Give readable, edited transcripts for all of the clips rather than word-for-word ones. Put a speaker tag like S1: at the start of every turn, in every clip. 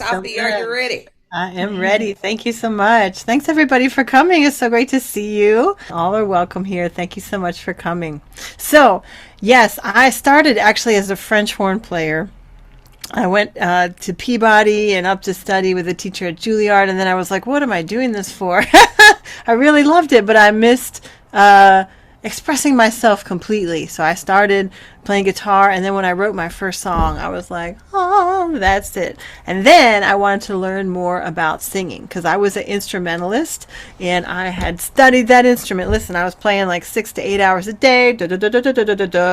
S1: so
S2: Sahffi, are you
S1: much.
S2: ready?
S1: I am ready. Thank you so much. Thanks everybody for coming. It's so great to see you. All are welcome here. Thank you so much for coming. So, yes, I started actually as a French horn player. I went to Peabody and up to study with a teacher at Juilliard, and then I was like, what am I doing this for? I really loved it, but I missed expressing myself completely. So I started playing guitar, and then when I wrote my first song, I was like, oh, that's it. And then I wanted to learn more about singing because I was an instrumentalist and I had studied that instrument. Listen, I was playing like 6 to 8 hours a day,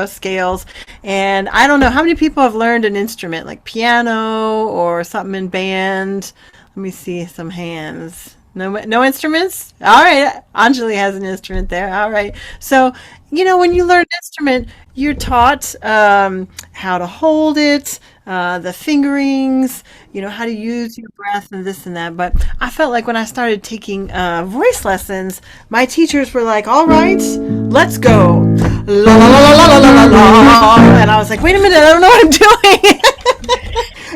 S1: scales. And I don't know how many people have learned an instrument like piano or something in band. Let me see some hands. No, no instruments. All right, Anjali has an instrument there. All right. So, when you learn an instrument, you're taught how to hold it, the fingerings, how to use your breath and this and that. But I felt like when I started taking voice lessons, my teachers were like, "All right, let's go." La la la la la la la la. And I was like, "Wait a minute, I don't know what I'm doing."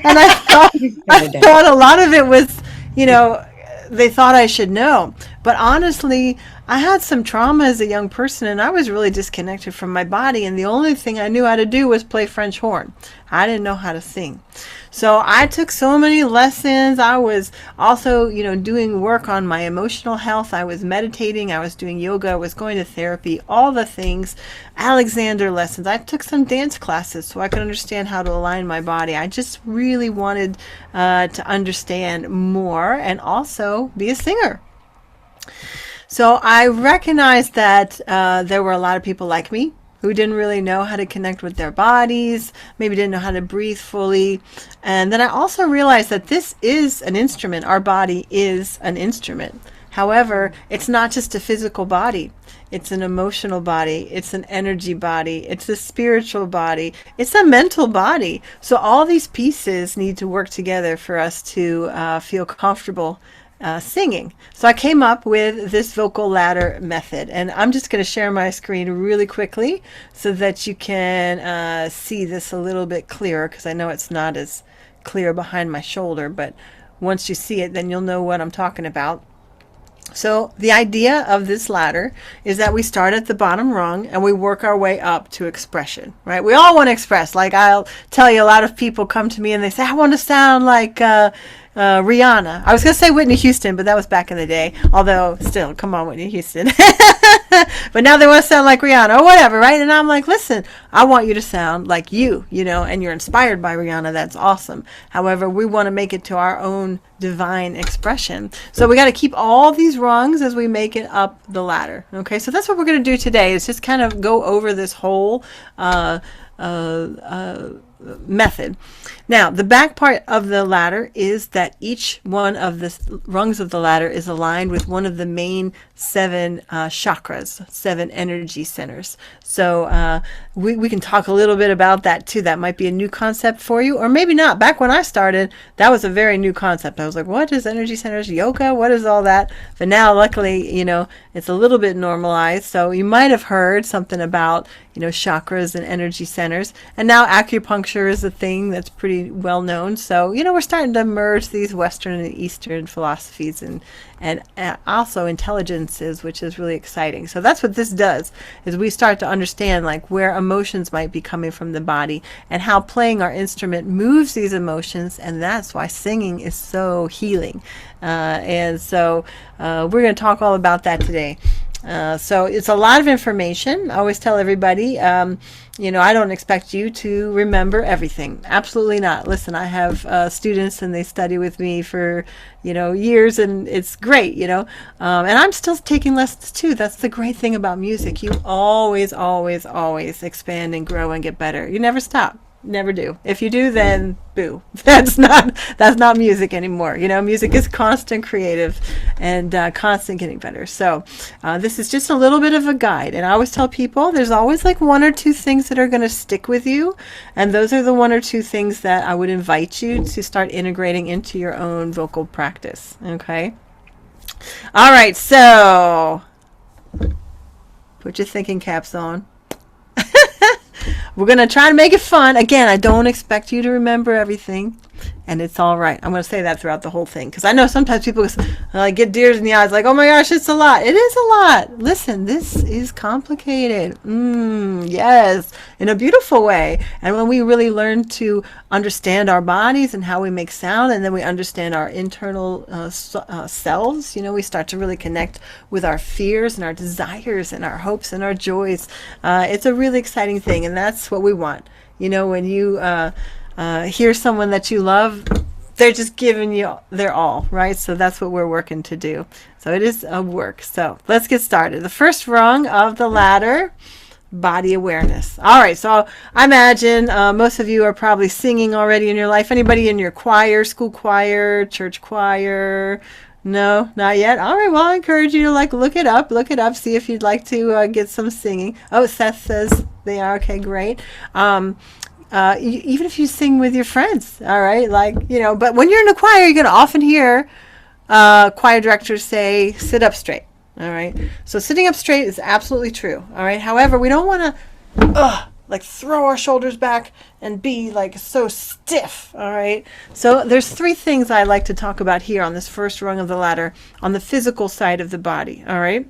S1: And I thought a lot of it was, you know, they thought I should know. But honestly, I had some trauma as a young person and I was really disconnected from my body. And the only thing I knew how to do was play French horn. I didn't know how to sing. So I took so many lessons. I was also, doing work on my emotional health. I was meditating. I was doing yoga. I was going to therapy, all the things. Alexander lessons. I took some dance classes so I could understand how to align my body. I just really wanted to understand more and also be a singer. So I recognized that there were a lot of people like me who didn't really know how to connect with their bodies, maybe didn't know how to breathe fully. And then I also realized that this is an instrument. Our body is an instrument. However, it's not just a physical body. It's an emotional body. It's an energy body. It's a spiritual body. It's a mental body. So all these pieces need to work together for us to feel comfortable singing. So I came up with this vocal ladder method, and I'm just going to share my screen really quickly so that you can see this a little bit clearer, because I know it's not as clear behind my shoulder, but once you see it, then you'll know what I'm talking about. So the idea of this ladder is that we start at the bottom rung and we work our way up to expression, right? We all want to express. Like, I'll tell you, a lot of people come to me and they say, I want to sound like Rihanna. I was going to say Whitney Houston, but that was back in the day. Although, still, come on, Whitney Houston. But now they want to sound like Rihanna or whatever, right? And I'm like, listen, I want you to sound like you, and you're inspired by Rihanna. That's awesome. However, we want to make it to our own divine expression. So we got to keep all these rungs as we make it up the ladder. Okay, so that's what we're going to do today, is just kind of go over this whole method. Now, the back part of the ladder is that each one of the rungs of the ladder is aligned with one of the main 7 chakras, 7 energy centers. So we can talk a little bit about that too. That might be a new concept for you, or maybe not. Back when I started, that was a very new concept. I was like, what is energy centers? Yoga? What is all that? But now, luckily, it's a little bit normalized. So you might have heard something about, chakras and energy centers. And now acupuncture is a thing that's pretty well known. So, we're starting to merge these Western and Eastern philosophies and also intelligences, which is really exciting. So that's what this does, is we start to understand like where emotions might be coming from the body and how playing our instrument moves these emotions. And that's why singing is so healing. And so we're going to talk all about that today. So it's a lot of information. I always tell everybody, I don't expect you to remember everything. Absolutely not. Listen, I have students and they study with me for, years, and it's great, and I'm still taking lessons too. That's the great thing about music. You always, always, always expand and grow and get better. You never stop. Never do. If you do, then boo. That's not music anymore. Music is constant creative and constant getting better. So this is just a little bit of a guide. And I always tell people there's always like 1 or 2 things that are going to stick with you. And those are the 1 or 2 things that I would invite you to start integrating into your own vocal practice. Okay. All right. So put your thinking caps on. We're going to try to make it fun. Again, I don't expect you to remember everything. and it's all right. I'm going to say that throughout the whole thing, because I know sometimes people like get tears in the eyes, like, oh my gosh, it's a lot. It is a lot. Listen, this is complicated. Yes, in a beautiful way. And when we really learn to understand our bodies and how we make sound, and then we understand our internal selves, we start to really connect with our fears and our desires and our hopes and our joys. It's a really exciting thing, and that's what we want. When you hear someone that you love, they're just giving you their all, right? So that's what we're working to do. So it is a work. So let's get started. The first rung of the ladder, body awareness. All right, so I imagine most of you are probably singing already in your life. Anybody in your choir, school choir, church choir? No, not yet. All right, well, I encourage you to look it up, see if you'd like to get some singing. Oh, Seth says they are. Okay, great. Even if you sing with your friends, all right, but when you're in a choir, you're going to often hear choir directors say, sit up straight, all right? So sitting up straight is absolutely true, all right? However, we don't want to, throw our shoulders back and be, so stiff, all right? So there's three things I like to talk about here on this first rung of the ladder, on the physical side of the body, all right?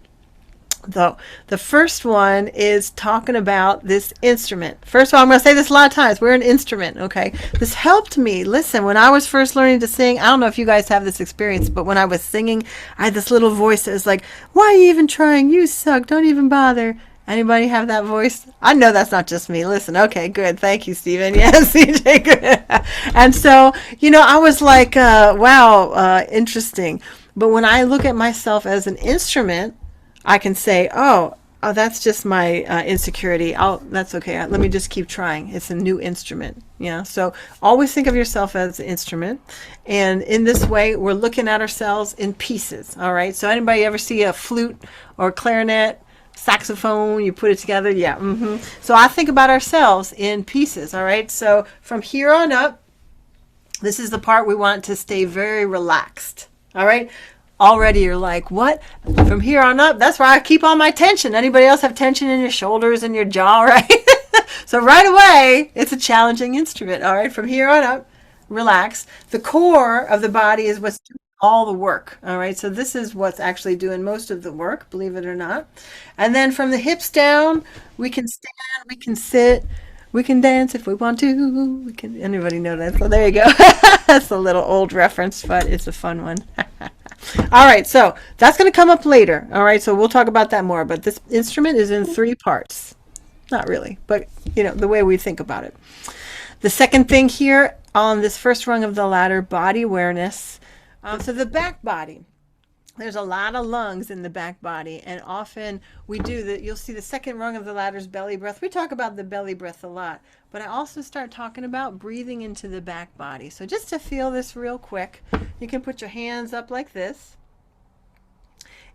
S1: So the first one is talking about this instrument. First of all, I'm going to say this a lot of times. We're an instrument, okay? This helped me. Listen, when I was first learning to sing, I don't know if you guys have this experience, but when I was singing, I had this little voice that was like, why are you even trying? You suck. Don't even bother. Anybody have that voice? I know that's not just me. Listen, okay, good. Thank you, Stephen. Yes, CJ, good. And so, I was like, wow, interesting. But when I look at myself as an instrument, I can say, oh, that's just my insecurity. That's okay. Let me just keep trying. It's a new instrument. Yeah. So always think of yourself as an instrument. And in this way, we're looking at ourselves in pieces. All right. So anybody ever see a flute or clarinet, saxophone, you put it together? Yeah. So I think about ourselves in pieces. All right. So from here on up, this is the part we want to stay very relaxed. All right. Already you're like, what? From here on up, that's where I keep all my tension. Anybody else have tension in your shoulders and your jaw, right? So right away, it's a challenging instrument. All right, from here on up, relax. The core of the body is what's doing all the work. All right, so this is what's actually doing most of the work, believe it or not. And then from the hips down, we can stand, we can sit, we can dance if we want to. We can. Anybody know that? So there you go. That's a little old reference, but it's a fun one. All right, so that's going to come up later. All right, so we'll talk about that more. But this instrument is in three parts. Not really, but the way we think about it. The second thing here on this first rung of the ladder, body awareness. So the back body. There's a lot of lungs in the back body, and often we do that. You'll see the second rung of the ladder is belly breath. We talk about the belly breath a lot, but I also start talking about breathing into the back body. So just to feel this real quick, you can put your hands up like this,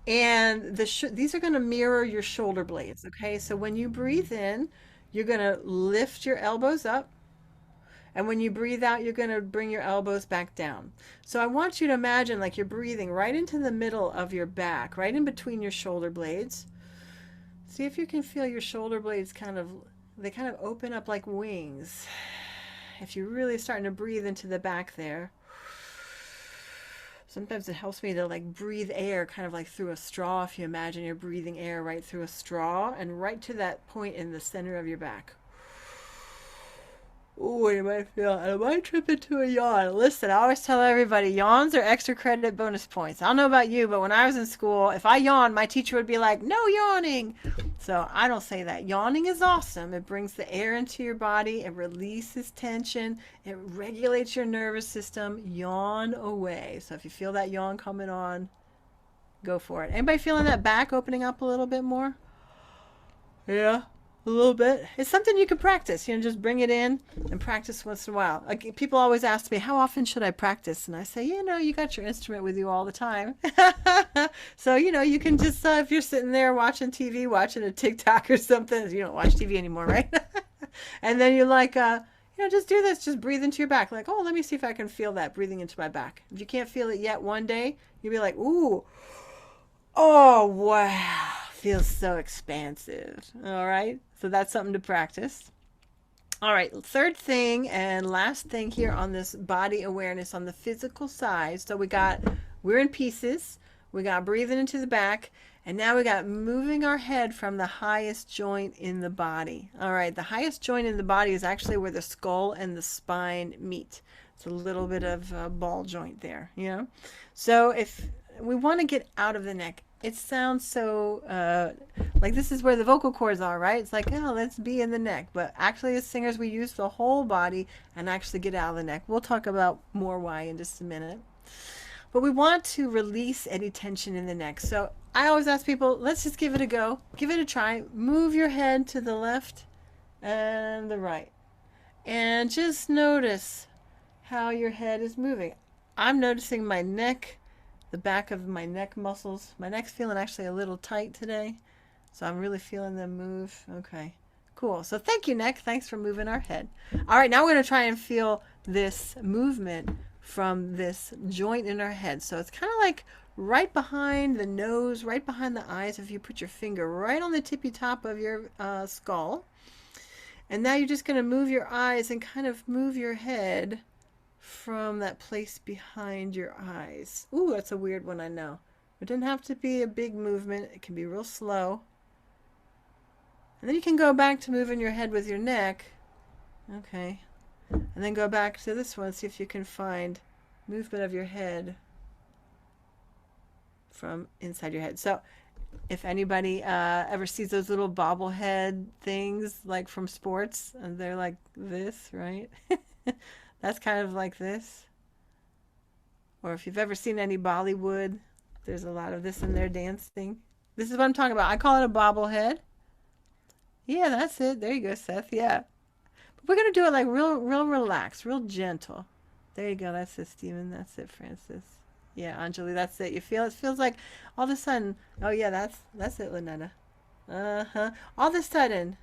S1: and these are going to mirror your shoulder blades. Okay, so when you breathe in, you're going to lift your elbows up. And when you breathe out, you're going to bring your elbows back down. So I want you to imagine like you're breathing right into the middle of your back, right in between your shoulder blades. See if you can feel your shoulder blades kind of open up like wings. If you're really starting to breathe into the back there. Sometimes it helps me to breathe air kind of like through a straw. If you imagine you're breathing air right through a straw and right to that point in the center of your back. Ooh, you might feel, I might trip into a yawn. Listen, I always tell everybody, yawns are extra credit bonus points. I don't know about you, but when I was in school, if I yawned, my teacher would be like, no yawning. So I don't say that. Yawning is awesome. It brings the air into your body. It releases tension. It regulates your nervous system. Yawn away. So if you feel that yawn coming on, go for it. Anybody feeling that back opening up a little bit more? Yeah. A little bit. It's something you can practice. Just bring it in and practice once in a while. People always ask me, how often should I practice? And I say, you got your instrument with you all the time. So, you can just, if you're sitting there watching TV, watching a TikTok or something, you don't watch TV anymore, right? And then you're like, just do this. Just breathe into your back. Like, oh, let me see if I can feel that breathing into my back. If you can't feel it yet one day, you'll be like, ooh, oh, wow. Feels so expansive. All right. So that's something to practice. All right, third thing and last thing here on this body awareness on the physical side. So we're in pieces. We got breathing into the back, and now we got moving our head from the highest joint in the body. All right, the highest joint in the body is actually where the skull and the spine meet. It's a little bit of a ball joint there, you know? So if we want to get out of the neck, it sounds so like this is where the vocal cords are, right? It's like, oh, let's be in the neck. But actually, as singers, we use the whole body and actually get out of the neck. We'll talk about more why in just a minute. But we want to release any tension in the neck. So I always ask people, let's just give it a go. Give it a try. Move your head to the left and the right. And just notice how your head is moving. I'm noticing my neck, the back of my neck muscles. My neck's feeling actually a little tight today. So I'm really feeling them move. Okay, cool. So thank you, neck. Thanks for moving our head. All right, now we're going to try and feel this movement from this joint in our head. So it's kind of like right behind the nose, right behind the eyes. If you put your finger right on the tippy top of your skull. And now you're just going to move your eyes and kind of move your head from that place behind your eyes. Ooh, that's a weird one, I know. It doesn't have to be a big movement. It can be real slow. And then you can go back to moving your head with your neck. Okay. And then go back to this one, see if you can find movement of your head from inside your head. So if anybody ever sees those little bobblehead things like from sports, and they're like this, right? That's kind of like this. Or if you've ever seen any Bollywood, there's a lot of this in their dancing. This is what I'm talking about. I call it a bobblehead. Yeah, that's it. There you go, Seth. Yeah. We're going to do it like real relaxed, real gentle. There you go. That's it, Stephen. That's it, Francis. Yeah, Anjali, that's it. You feel it feels like all of a sudden, oh yeah, that's it, Lynetta. Uh-huh. All of a sudden,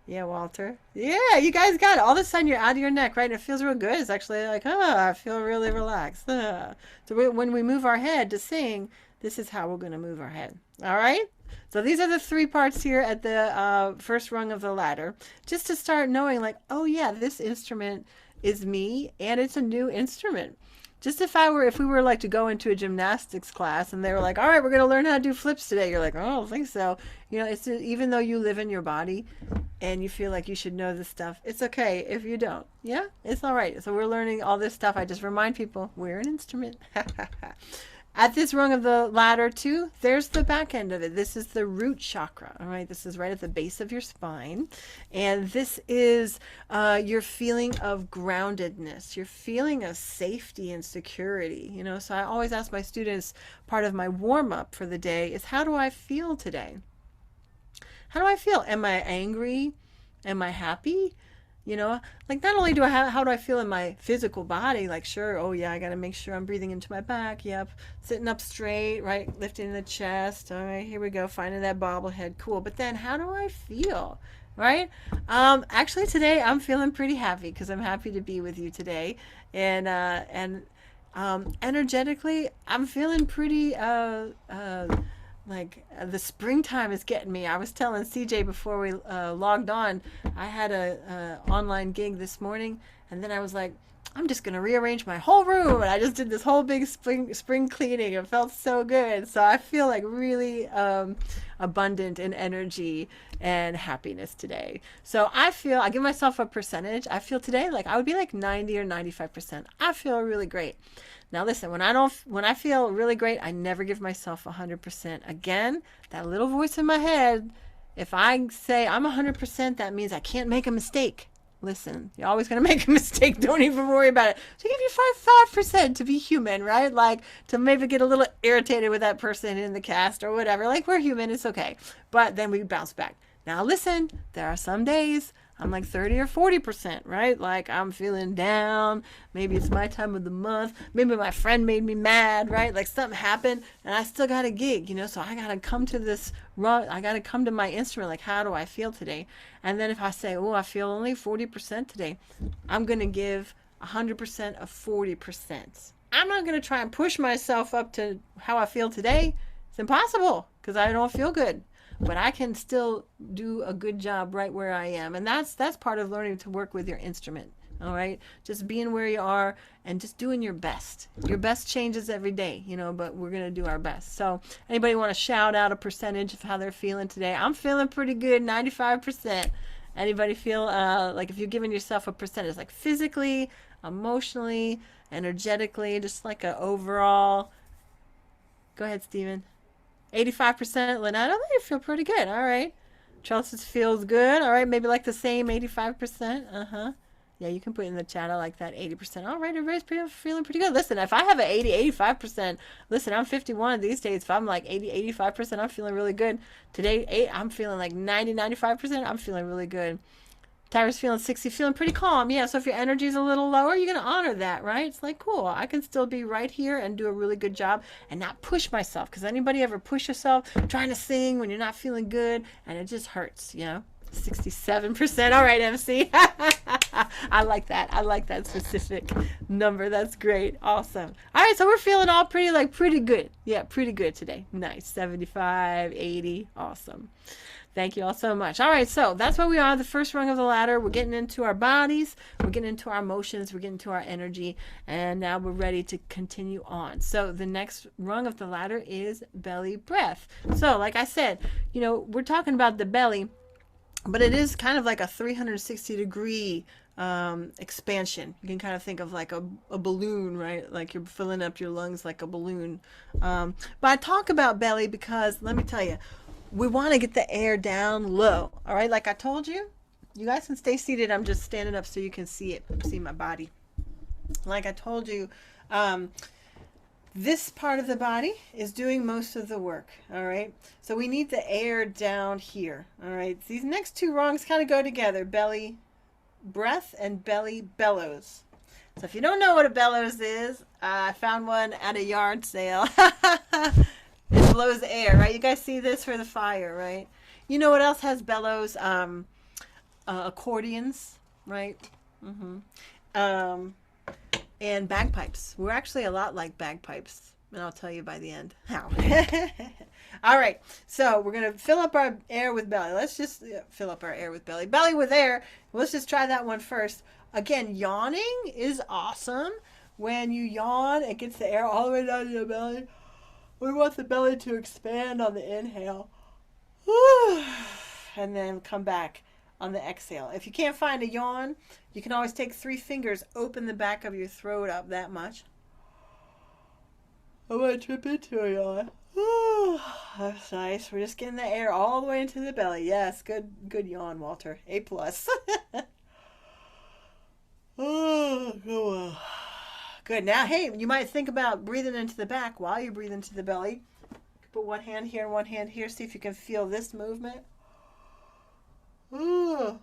S1: yeah, Walter. Yeah, you guys got it. All of a sudden you're out of your neck, right? And it feels real good. It's actually like, I feel really relaxed. So when we move our head to sing, this is how we're going to move our head. All right? So these are the three parts here at the first rung of the ladder, just to start knowing like, oh yeah, this instrument is me and it's a new instrument. Just if we were like to go into a gymnastics class and they were like, all right, we're going to learn how to do flips today. You're like, oh, I don't think so. You know, it's even though you live in your body and you feel like you should know this stuff, it's okay if you don't. Yeah, it's all right. So we're learning all this stuff. I just remind people we're an instrument. At this rung of the ladder too, there's the back end of it. This is the root chakra. All right, this is right at the base of your spine. And this is your feeling of groundedness, your feeling of safety and security. You know, so I always ask my students, part of my warm-up for the day is, how do I feel today? How do I feel? Am I angry? Am I happy? You know, like not only how do I feel in my physical body, like sure, oh yeah, I got to make sure I'm breathing into my back. Yep. Sitting up straight, right? Lifting the chest. All right, here we go. Finding that bobblehead. Cool. But then how do I feel? Right? Actually today I'm feeling pretty happy because I'm happy to be with you today. And energetically, I'm feeling pretty, the springtime is getting me. I was telling CJ before we logged on, I had a online gig this morning, and then I was like, I'm just gonna rearrange my whole room, and I just did this whole big spring cleaning. It felt so good. So I feel like really abundant in energy and happipiness today. So I give myself a percentage. I feel today like I would be like 90 or 95%. I feel really great. Now listen, when I feel really great, I never give myself 100%. Again, that little voice in my head, if I say I'm 100%, that means I can't make a mistake. Listen, you're always going to make a mistake. Don't even worry about it. So give you 5% to be human, right? Like to maybe get a little irritated with that person in the cast or whatever. Like we're human, it's okay. But then we bounce back. Now listen, there are some days I'm like 30 or 40%, right? Like I'm feeling down. Maybe it's my time of the month. Maybe my friend made me mad, right? Like something happened and I still got a gig, you know? So I got to come to this run. I got to come to my instrument. Like, how do I feel today? And then if I say, oh, I feel only 40% today, I'm going to give 100% of 40%. I'm not going to try and push myself up to how I feel today. It's impossible because I don't feel good. but I can still do a good job right where I am. And that's part of learning to work with your instrument. All right, just being where you are and just doing your best. Your best changes every day, you know, but we're going to do our best. So anybody want to shout out a percentage of how they're feeling today? I'm feeling pretty good, 95%. Anybody feel like if you're giving yourself a percentage, like physically, emotionally, energetically, just like a overall? Go ahead, Steven. 85%. Lynette, you feel pretty good. All right. Chelsea feels good. All right, maybe like the same 85%. Uh-huh. Yeah, you can put in the chat. I like that 80%. All right, everybody's feeling pretty good. Listen, if I have an 80, 85%, listen, I'm 51 these days. If I'm like 80, 85%, I'm feeling really good. Today, I'm feeling like 90, 95%. I'm feeling really good. Tyra's feeling 60, feeling pretty calm. Yeah, so if your energy is a little lower, you're going to honor that, right? It's like, cool, I can still be right here and do a really good job and not push myself. Because anybody ever push yourself trying to sing when you're not feeling good and it just hurts, you know? 67%. All right, MC. I like that. I like that specific number. That's great. Awesome. All right, so we're feeling all pretty good. Yeah, pretty good today. Nice. 75, 80. Awesome. Thank you all so much. All right, so that's where we are, the first rung of the ladder. We're getting into our bodies. We're getting into our emotions. We're getting into our energy. And now we're ready to continue on. So the next rung of the ladder is belly breath. So like I said, you know, we're talking about the belly, but it is kind of like a 360-degree expansion. You can kind of think of like a balloon, right? Like you're filling up your lungs like a balloon. But I talk about belly because, let me tell you, we want to get the air down low. All right, like I told you, you guys can stay seated. I'm just standing up so you can see it, see my body. Like I told you, this part of the body is doing most of the work. All right, so we need the air down here. All right, these next two rungs kind of go together: belly breath and belly bellows. So if you don't know what a bellows is, I found one at a yard sale. It blows air, right? You guys see this for the fire, right? You know what else has bellows? Accordions, right? And bagpipes. We're actually a lot like bagpipes, and I'll tell you by the end how. All right, so we're going to fill up our air with belly. Let's just fill up our air with belly. Belly with air. Let's just try that one first. Again, yawning is awesome. When you yawn, it gets the air all the way down to your belly. We want the belly to expand on the inhale. And then come back on the exhale. If you can't find a yawn, you can always take 3 fingers, open the back of your throat up that much. I might trip into a yawn. That's nice. We're just getting the air all the way into the belly. Yes, good yawn, Walter. A+. Oh, go on. Good. Now, hey, you might think about breathing into the back while you breathe into the belly. Put one hand here and one hand here. See if you can feel this movement. Uh-huh.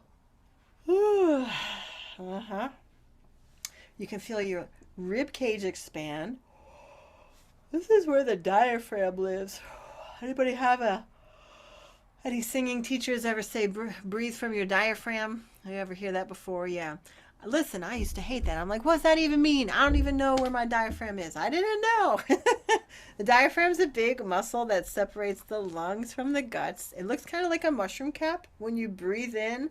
S1: You can feel your rib cage expand. This is where the diaphragm lives. Anybody have any singing teachers ever say breathe from your diaphragm? You ever hear that before? Yeah. Listen, I used to hate that. I'm like, what's that even mean? I don't even know where my diaphragm is. I didn't know. The diaphragm is a big muscle that separates the lungs from the guts. It looks kind of like a mushroom cap. When you breathe in,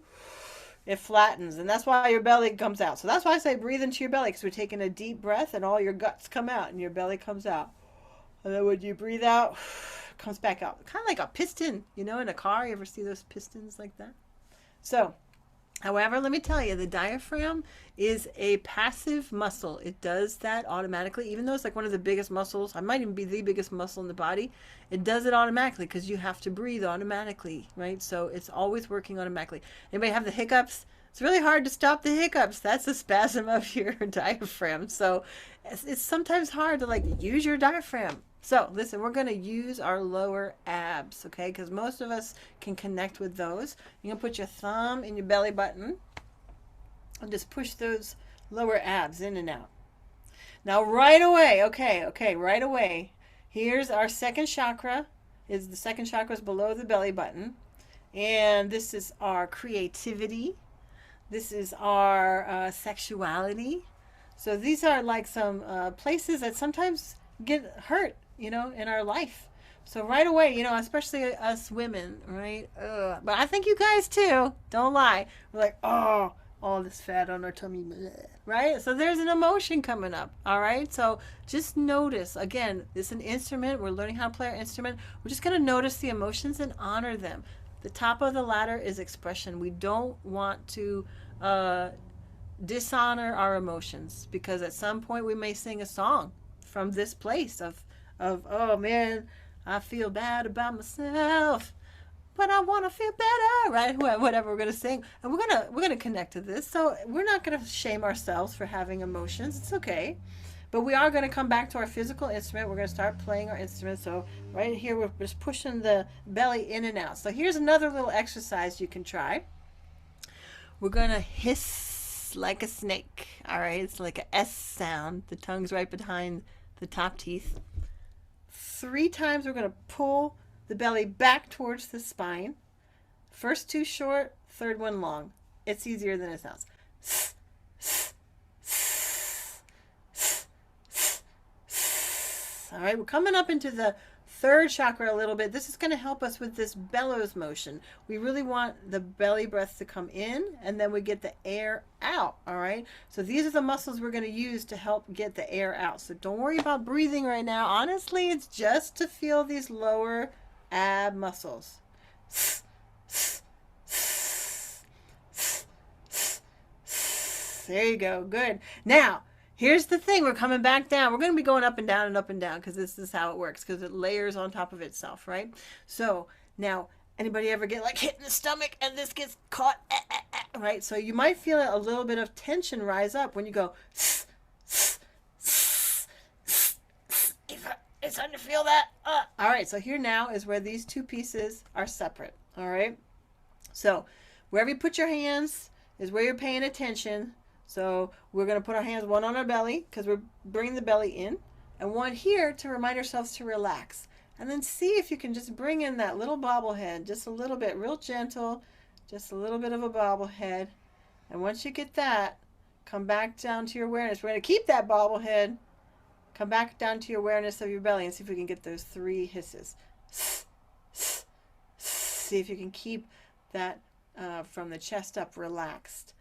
S1: it flattens, and that's why your belly comes out. So that's why I say breathe into your belly, because we're taking a deep breath and all your guts come out and your belly comes out. And then when you breathe out, it comes back out. Kind of like a piston, you know, in a car. You ever see those pistons like that? So, however, let me tell you, the diaphragm is a passive muscle. It does that automatically, even though it's like one of the biggest muscles. I might even be the biggest muscle in the body. It does it automatically because you have to breathe automatically, right? So it's always working automatically. Anybody have the hiccups? It's really hard to stop the hiccups. That's a spasm of your diaphragm. So it's sometimes hard to like use your diaphragm. So listen, we're going to use our lower abs, okay? Because most of us can connect with those. You're going to put your thumb in your belly button and just push those lower abs in and out. Now right away, okay, right away, here's our second chakra. The second chakra is below the belly button. And this is our creativity. This is our sexuality. So these are like some places that sometimes get hurt, you know, in our life. So right away, you know, especially us women, right? But I think you guys too. Don't lie. We're like, oh, all this fat on our tummy, bleh, right? So there's an emotion coming up. All right. So just notice. Again, it's an instrument. We're learning how to play our instrument. We're just gonna notice the emotions and honor them. The top of the ladder is expression. We don't want to dishonor our emotions, because at some point we may sing a song from this place of oh man, I feel bad about myself, but I want to feel better, right? Whatever we're gonna sing, and we're gonna connect to this. So we're not gonna shame ourselves for having emotions. It's okay, but we are gonna come back to our physical instrument. We're gonna start playing our instrument. So right here, we're just pushing the belly in and out. So here's another little exercise you can try. We're gonna hiss like a snake. All right, it's like a S sound. The tongue's right behind the top teeth. 3 times we're going to pull the belly back towards the spine. First 2 short, third one long. It's easier than it sounds. All right, we're coming up into the third chakra a little bit. This is going to help us with this bellows motion. We really want the belly breath to come in, and then we get the air out. All right, so these are the muscles we're going to use to help get the air out. So don't worry about breathing right now. Honestly, it's just to feel these lower ab muscles. There you go. Good. Now here's the thing. We're coming back down. We're going to be going up and down and up and down, because this is how it works, because it layers on top of itself, right? So now, anybody ever get like hit in the stomach and this gets caught, right? So you might feel a little bit of tension rise up when you go. It's time to feel that. All right. So here now is where these 2 pieces are separate. All right. So wherever you put your hands is where you're paying attention. So we're going to put our hands, one on our belly, because we're bringing the belly in, and one here to remind ourselves to relax. And then see if you can just bring in that little bobblehead, just a little bit, real gentle, just a little bit of a bobblehead. And once you get that, come back down to your awareness. We're going to keep that bobblehead. Come back down to your awareness of your belly and see if we can get those 3 hisses. See if you can keep that from the chest up relaxed.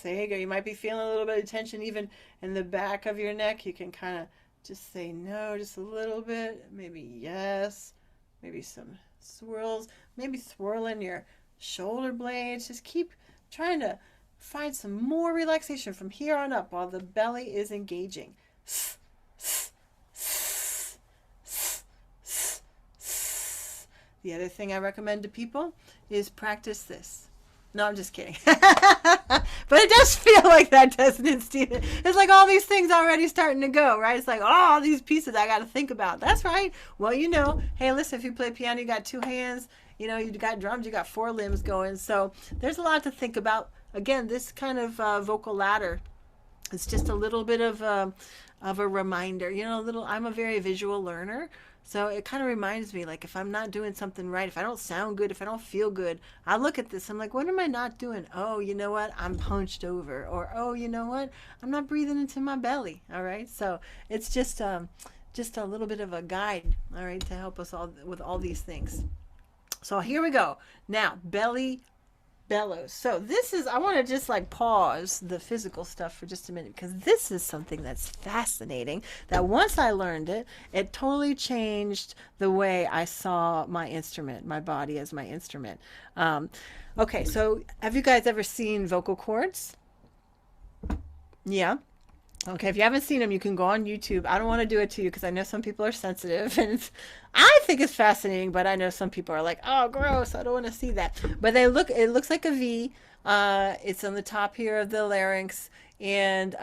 S1: There you go. You might be feeling a little bit of tension even in the back of your neck. You can kind of just say no, just a little bit. Maybe yes. Maybe some swirls. Maybe swirling your shoulder blades. Just keep trying to find some more relaxation from here on up while the belly is engaging. The other thing I recommend to people is practice this. No, I'm just kidding. But it does feel like that, doesn't it, Stephen? It's like all these things already starting to go, right? It's like, oh, all these pieces I got to think about. That's right. Well, you know, hey, listen, if you play piano, you got 2 hands. You know, you got drums, you got 4 limbs going. So there's a lot to think about. Again, this kind of vocal ladder, it's just a little bit of a reminder. You know, I'm a very visual learner. So it kind of reminds me, like, if I'm not doing something right, if I don't sound good, if I don't feel good, I look at this, I'm like, what am I not doing? Oh, you know what? I'm hunched over. Or, oh, you know what? I'm not breathing into my belly. All right. So it's just a little bit of a guide, all right, to help us all with all these things. So here we go. Now, belly bellows. So this is, I want to just like pause the physical stuff for just a minute, because this is something that's fascinating, that once I learned it, it totally changed the way I saw my instrument, my body as my instrument. Okay, so have you guys ever seen vocal cords? Yeah. Okay, if you haven't seen them, you can go on YouTube. I don't want to do it to you because I know some people are sensitive, and I think it's fascinating, but I know some people are like, oh, gross, I don't want to see that. But it looks like a V. It's on the top here of the larynx, and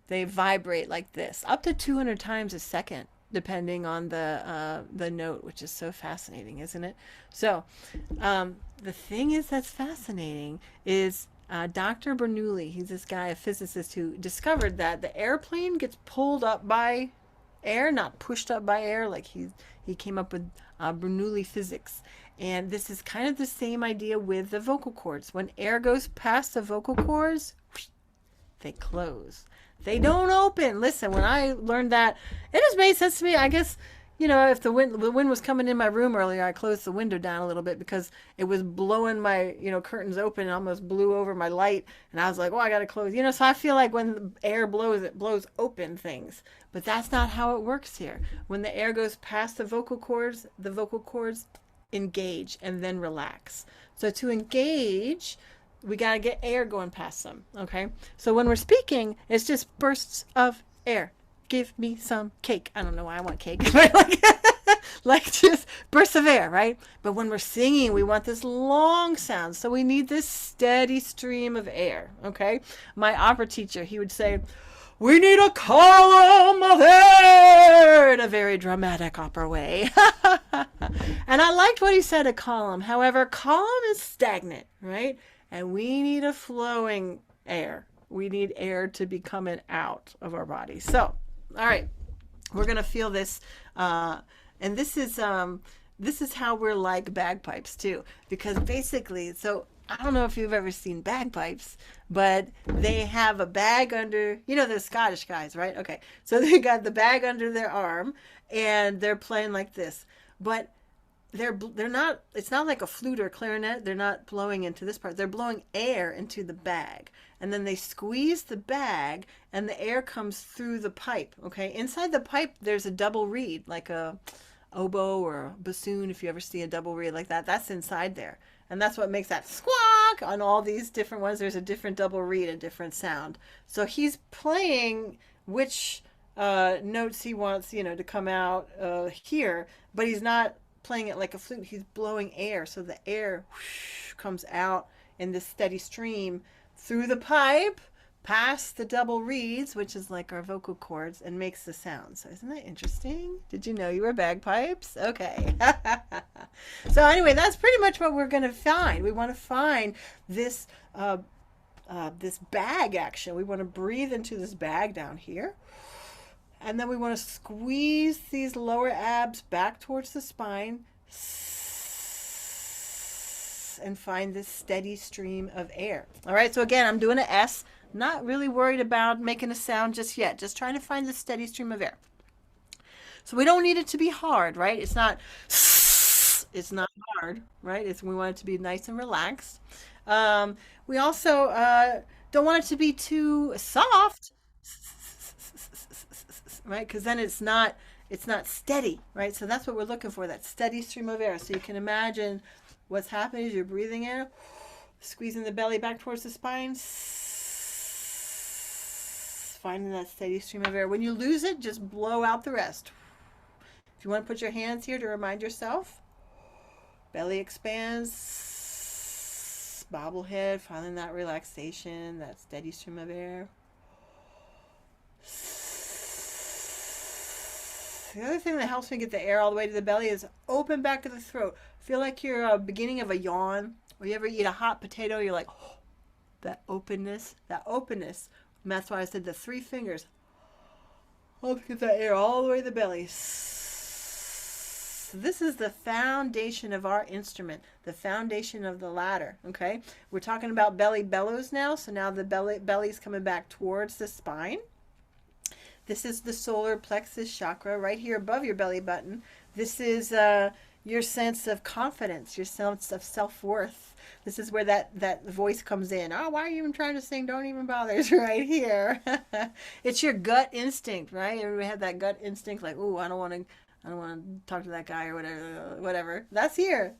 S1: they vibrate like this, up to 200 times a second, depending on the note, which is so fascinating, isn't it? So the thing that's fascinating is Dr. Bernoulli, he's this guy, a physicist, who discovered that the airplane gets pulled up by air, not pushed up by air. Like he came up with Bernoulli physics. And this is kind of the same idea with the vocal cords. When air goes past the vocal cords, they close. They don't open. Listen, when I learned that, it just made sense to me. I guess, if the wind was coming in my room earlier, I closed the window down a little bit because it was blowing my, curtains open and almost blew over my light. And I was like, oh, I got to close. So I feel like when air blows, it blows open things. But that's not how it works here. When the air goes past the vocal cords engage and then relax. So to engage, we got to get air going past them. Okay. So when we're speaking, it's just bursts of air. Give me some cake. I don't know why I want cake. like just bursts of air, right? But when we're singing, we want this long sound. So we need this steady stream of air. Okay. My opera teacher, he would say, we need a column of air in a very dramatic opera way. And I liked what he said, a column. However, column is stagnant, right? And we need a flowing air. We need air to be coming out of our body. So, all right, we're going to feel this. And this is how we're like bagpipes too. Because basically, so I don't know if you've ever seen bagpipes, but they have a bag under, they're Scottish guys, right? Okay. So they got the bag under their arm and they're playing like this. But they're not, it's not like a flute or clarinet. They're not blowing into this part. They're blowing air into the bag. And then they squeeze the bag and the air comes through the pipe. Okay. Inside the pipe, there's a double reed, like a oboe or a bassoon. If you ever see a double reed like that, that's inside there. And that's what makes that squawk on all these different ones. There's a different double reed, a different sound. So he's playing which notes he wants, to come out here, but he's not playing it like a flute. He's blowing air. So the air comes out in this steady stream through the pipe, past the double reeds, which is like our vocal cords, and makes the sound. So isn't that interesting? Did you know you were bagpipes? Okay. So anyway, that's pretty much what we're going to find. We want to find this this bag action. We want to breathe into this bag down here. And then we want to squeeze these lower abs back towards the spine and find this steady stream of air. All right, so again, I'm doing an S. Not really worried about making a sound just yet. Just trying to find the steady stream of air. So we don't need it to be hard, right? It's not hard, right? We want it to be nice and relaxed. We also don't want it to be too soft, right? Because then it's not steady, right? So that's what we're looking for, that steady stream of air. So you can imagine what's happening is you're breathing in, squeezing the belly back towards the spine, finding that steady stream of air. When you lose it, just blow out the rest. If you want to put your hands here to remind yourself, belly expands, bobblehead, finding that relaxation, that steady stream of air. The other thing that helps me get the air all the way to the belly is open back of the throat. Feel like you're beginning of a yawn. Or you ever eat a hot potato, you're like, oh, that openness. And that's why I said the 3 fingers. Let's get that air all the way to the belly. This is the foundation of our instrument, the foundation of the ladder, okay? We're talking about belly bellows now, so now the belly's coming back towards the spine. This is the solar plexus chakra right here above your belly button. This is your sense of confidence, your sense of self-worth. This is where that voice comes in. Oh, why are you even trying to sing? Don't even bother. It's right here. It's your gut instinct, right? Everybody have that gut instinct like, oh, I don't want to talk to that guy or whatever. That's here.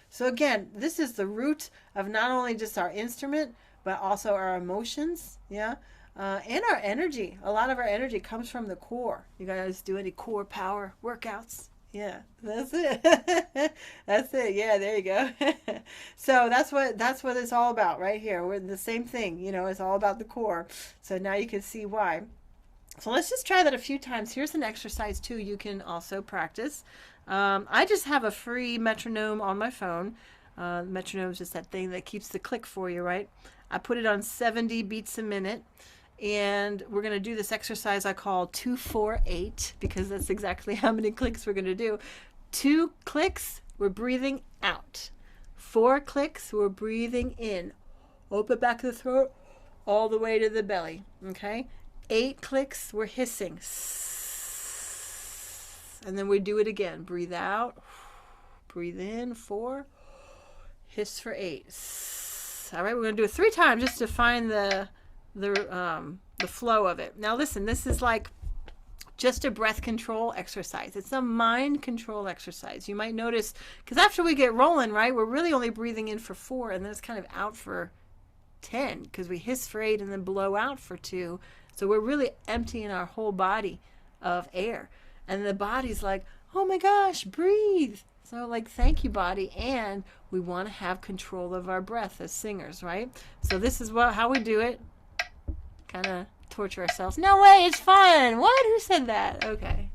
S1: So again, this is the root of not only just our instrument, but also our emotions, yeah? And our energy. A lot of our energy comes from the core. You guys do any core power workouts? Yeah, that's it. That's it. Yeah, there you go. So that's what it's all about right here. We're the same thing, it's all about the core. So now you can see why. So let's just try that a few times. Here's an exercise too you can also practice. I just have a free metronome on my phone. Metronome is just that thing that keeps the click for you, right? I put it on 70 beats a minute. And we're going to do this exercise I call 2-4-8 because that's exactly how many clicks we're going to do. 2 clicks, we're breathing out. 4 clicks, we're breathing in. Open back of the throat, all the way to the belly. Okay? 8 clicks, we're hissing. And then we do it again. Breathe out. Breathe in. 4. Hiss for 8. All right, we're going to do it 3 times just to find the flow of it. Now listen, this is like just a breath control exercise. It's a mind control exercise. You might notice, because after we get rolling, right, we're really only breathing in for 4, and then it's kind of out for 10, because we hiss for 8 and then blow out for 2. So we're really emptying our whole body of air. And the body's like, oh my gosh, breathe. So like, thank you, body. And we want to have control of our breath as singers, right? So this is how we do it. Kind of torture ourselves. No way, it's fun. What? Who said that? Okay.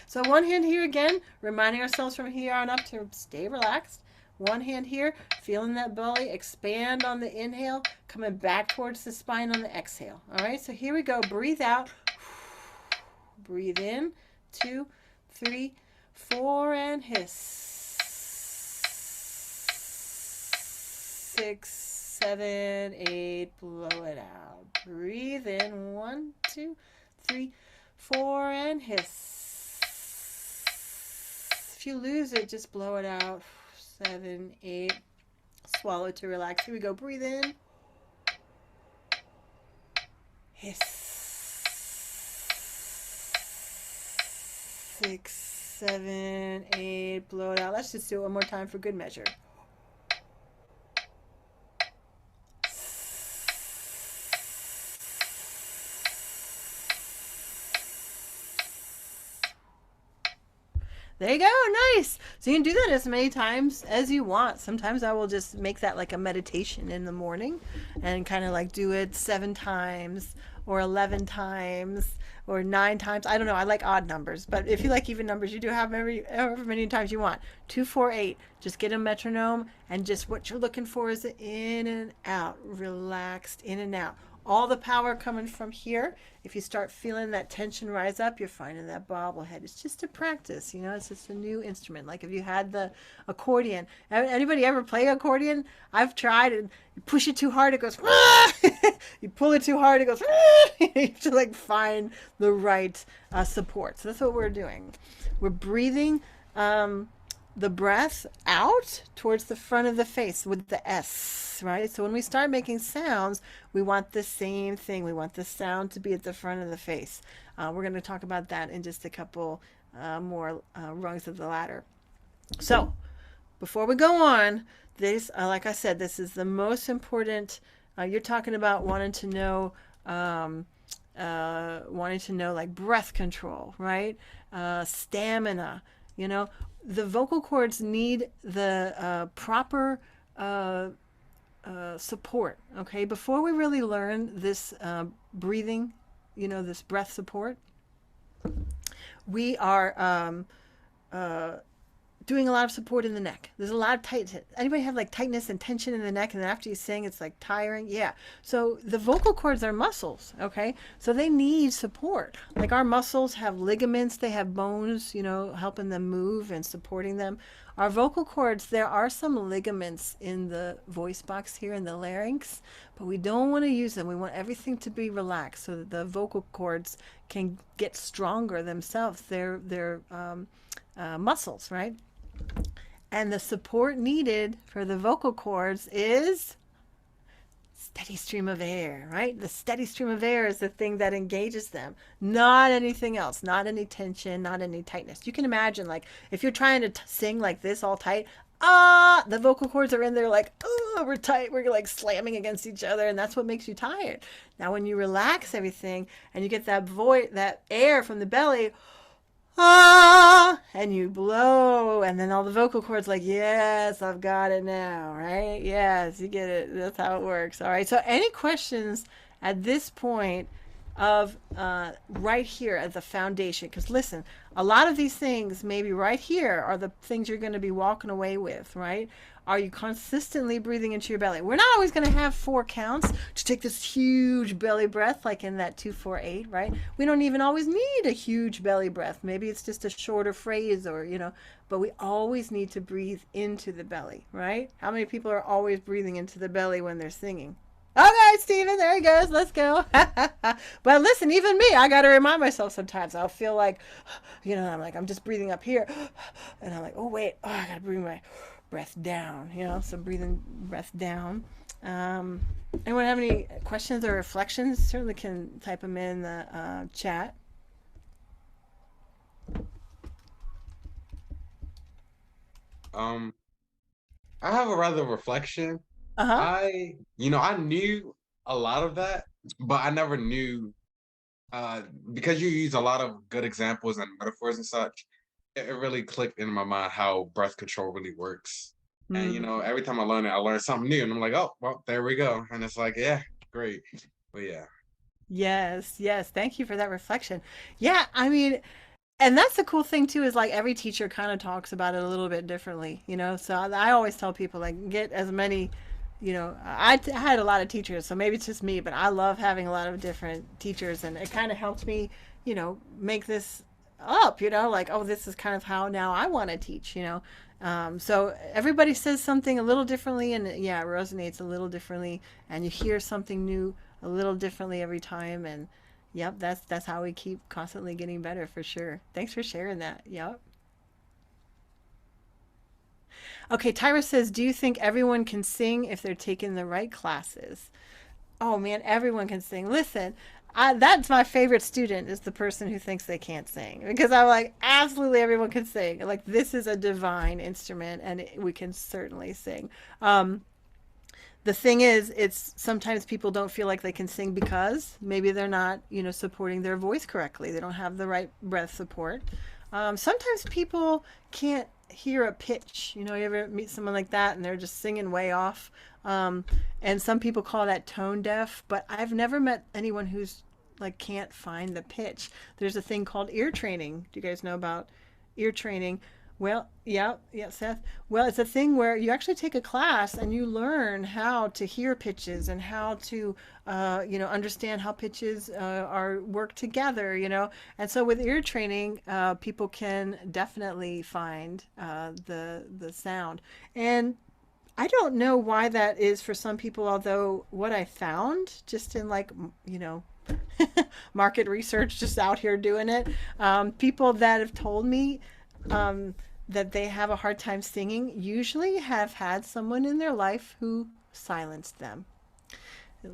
S1: So one hand here again, reminding ourselves from here on up to stay relaxed. One hand here, feeling that belly expand on the inhale, coming back towards the spine on the exhale. All right, so here we go. Breathe out. Breathe in. 2, 3, 4, and hiss. 6, 7, 8, blow it out. Breathe in. 1, 2, 3, 4, and hiss. If you lose it, just blow it out. 7, 8. Swallow to relax. Here we go. Breathe in. Hiss. 6, 7, 8. Blow it out. Let's just do it one more time for good measure. There you go. Nice. So you can do that as many times as you want. Sometimes I will just make that like a meditation in the morning and kind of like do it 7 times or 11 times or 9 times. I don't know. I like odd numbers, but if you like even numbers, you do have however many times you want. 2, 4, 8. Just get a metronome, and just what you're looking for is in and out, relaxed, in and out. All the power coming from here. If you start feeling that tension rise up, you're finding that bobblehead. It's just a practice, you know, it's just a new instrument. Like if you had the accordion. Anybody ever play accordion? I've tried, and you push it too hard, it goes, you pull it too hard, it goes, you have to like find the right support. So that's what we're doing. We're breathing the breath out towards the front of the face with the S, right? So when we start making sounds, we want the same thing. We want the sound to be at the front of the face. We're going to talk about that in just a couple more rungs of the ladder. So before we go on, this, like I said, this is the most important. You're talking about wanting to know like breath control, right? Stamina, you know. The vocal cords need the proper support, okay? Before we really learn this breathing, you know, this breath support, we are doing a lot of support in the neck. There's a lot of tight. Anybody have like tightness and tension in the neck, and then after you sing, it's like tiring? Yeah. So the vocal cords are muscles, okay? So they need support. Like our muscles have ligaments, they have bones, you know, helping them move and supporting them. Our vocal cords, there are some ligaments in the voice box here in the larynx, but we don't want to use them. We want everything to be relaxed so that the vocal cords can get stronger themselves. They're muscles, right? And the support needed for the vocal cords is steady stream of air, right? The steady stream of air is the thing that engages them, not anything else, not any tension, not any tightness. You can imagine, like, if you're trying to sing like this all tight, the vocal cords are in there like, oh, we're tight, we're like slamming against each other, and that's what makes you tired. Now when you relax everything and you get that that air from the belly, and you blow, and then all the vocal cords like, yes, I've got it now, right? Yes, you get it. That's how it works. All right. So any questions at this point of right here as the foundation. Because listen, a lot of these things, maybe right here, are the things you're going to be walking away with, right? Are you consistently breathing into your belly? We're not always going to have 4 counts to take this huge belly breath, like in that 2-4-8, right? We don't even always need a huge belly breath. Maybe it's just a shorter phrase, or, but we always need to breathe into the belly, right? How many people are always breathing into the belly when they're singing? Okay, Steven, there he goes. Let's go. But listen, even me, I got to remind myself sometimes. I'll feel like, I'm like, I'm just breathing up here. And I'm like, oh, wait, I got to bring my breath down, so breathing breath down. Anyone have any questions or reflections? Certainly can type them in the chat.
S2: Um, I have a rather reflection.
S1: Uh-huh.
S2: I knew a lot of that, but I never knew uh because you use a lot of good examples and metaphors and such, it really clicked in my mind how breath control really works. And
S1: Mm.
S2: every time I learn it, I learn something new, and I'm like, oh, well, there we go. And it's like, yeah, great. But yeah.
S1: Yes, yes. Thank you for that reflection. Yeah, I mean, and that's the cool thing too, is like every teacher kind of talks about it a little bit differently, so I always tell people, like, get as many, I had a lot of teachers, so maybe it's just me, but I love having a lot of different teachers, and it kind of helped me, make this up, like, oh, this is kind of how now I want to teach, so everybody says something a little differently, and yeah, it resonates a little differently, and you hear something new a little differently every time, and yep, that's how we keep constantly getting better, for sure. Thanks for sharing that. Yep. Okay, Tyra says, "Do you think everyone can sing if they're taking the right classes?" Oh man, everyone can sing. Listen, that's my favorite student, is the person who thinks they can't sing, because I'm like, absolutely everyone can sing. Like, this is a divine instrument, and we can certainly sing. The thing is, it's sometimes people don't feel like they can sing because maybe they're not, supporting their voice correctly. They don't have the right breath support. Sometimes people can't hear a pitch. You ever meet someone like that and they're just singing way off? And some people call that tone deaf, but I've never met anyone who's like can't find the pitch. There's a thing called ear training. Do you guys know about ear training? Well, yeah, yeah, Seth. Well, it's a thing where you actually take a class and you learn how to hear pitches and how to, understand how pitches are work together. And so with ear training, people can definitely find the sound. And I don't know why that is for some people, although what I found just in, like, market research, just out here doing it, people that have told me that they have a hard time singing usually have had someone in their life who silenced them.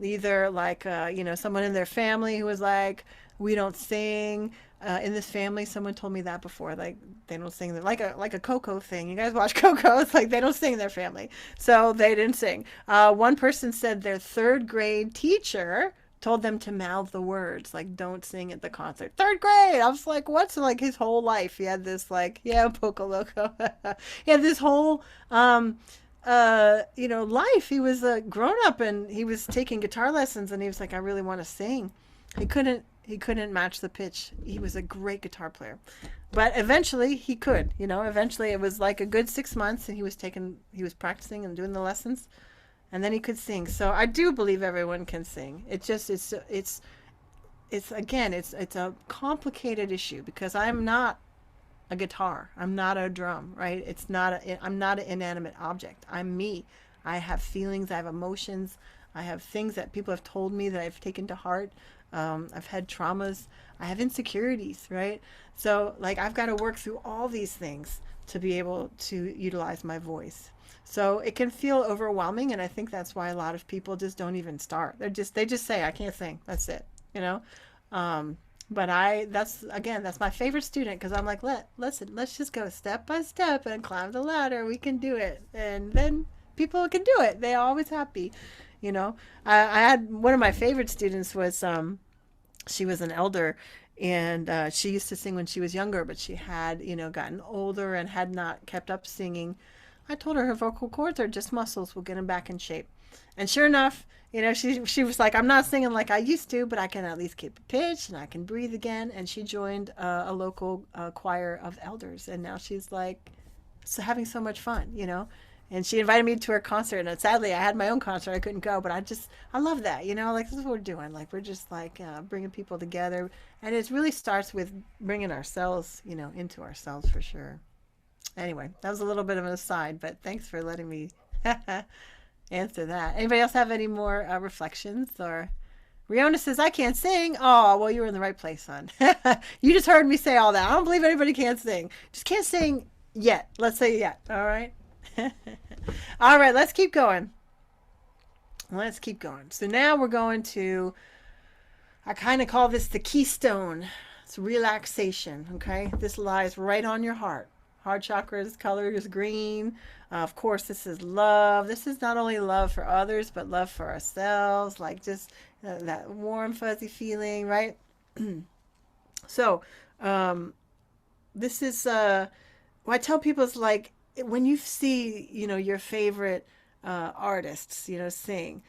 S1: Either like, someone in their family who was like, we don't sing. In this family, someone told me that before. Like, they don't sing. Like a Coco thing. You guys watch Coco? It's like they don't sing in their family, so they didn't sing. One person said their third grade teacher told them to mouth the words, like, don't sing at the concert. Third grade. I was like, what's, like, his whole life? He had this, like, yeah, Poco Loco. He had this whole life. He was a grown up, and he was taking guitar lessons, and he was like, I really want to sing. He couldn't match the pitch. He was a great guitar player, but eventually he could. Eventually it was like a good 6 months, and he was practicing and doing the lessons, and then he could sing. So I do believe everyone can sing. It's again, it's a complicated issue, because I'm not a guitar. I'm not a drum, right? I'm not an inanimate object. I'm me. I have feelings, I have emotions, I have things that people have told me that I've taken to heart. I've had traumas, I have insecurities, right? So, like, I've got to work through all these things to be able to utilize my voice. So it can feel overwhelming, and I think that's why a lot of people just don't even start. They just say, I can't sing. That's it, you know. But that's my favorite student, because I'm like, let's just go step by step and climb the ladder. We can do it, and then people can do it. They're always happy, you know. I had one of my favorite students was she was an elder, and she used to sing when she was younger, but she had, gotten older and had not kept up singing. I told her vocal cords are just muscles. We'll get them back in shape. And sure enough, You know, she was like, I'm not singing like I used to, but I can at least keep a pitch and I can breathe again. And she joined a local choir of elders, and now she's like having so much fun, you know. And she invited me to her concert, and sadly I had my own concert, I couldn't go, but I love that, you know, like this is what we're doing, like we're just like bringing people together, and it really starts with bringing ourselves, you know, into ourselves for sure. Anyway, that was a little bit of an aside, but thanks for letting me answer that. Anybody else have any more reflections? Or Riona says, I can't sing. Oh, well, you were in the right place, hon. You just heard me say all that. I don't believe anybody can't sing. Just can't sing yet. Let's say yet. All right. All right, let's keep going. Let's keep going. So now we're going to, I kind of call this the keystone. It's relaxation. Okay. This lies right on your heart. Heart chakra's color is green. Of course, this is love. This is not only love for others, but love for ourselves. Like just that warm, fuzzy feeling, right? So, this is, what I tell people is like, when you see, you know, your favorite artists, you know, sing,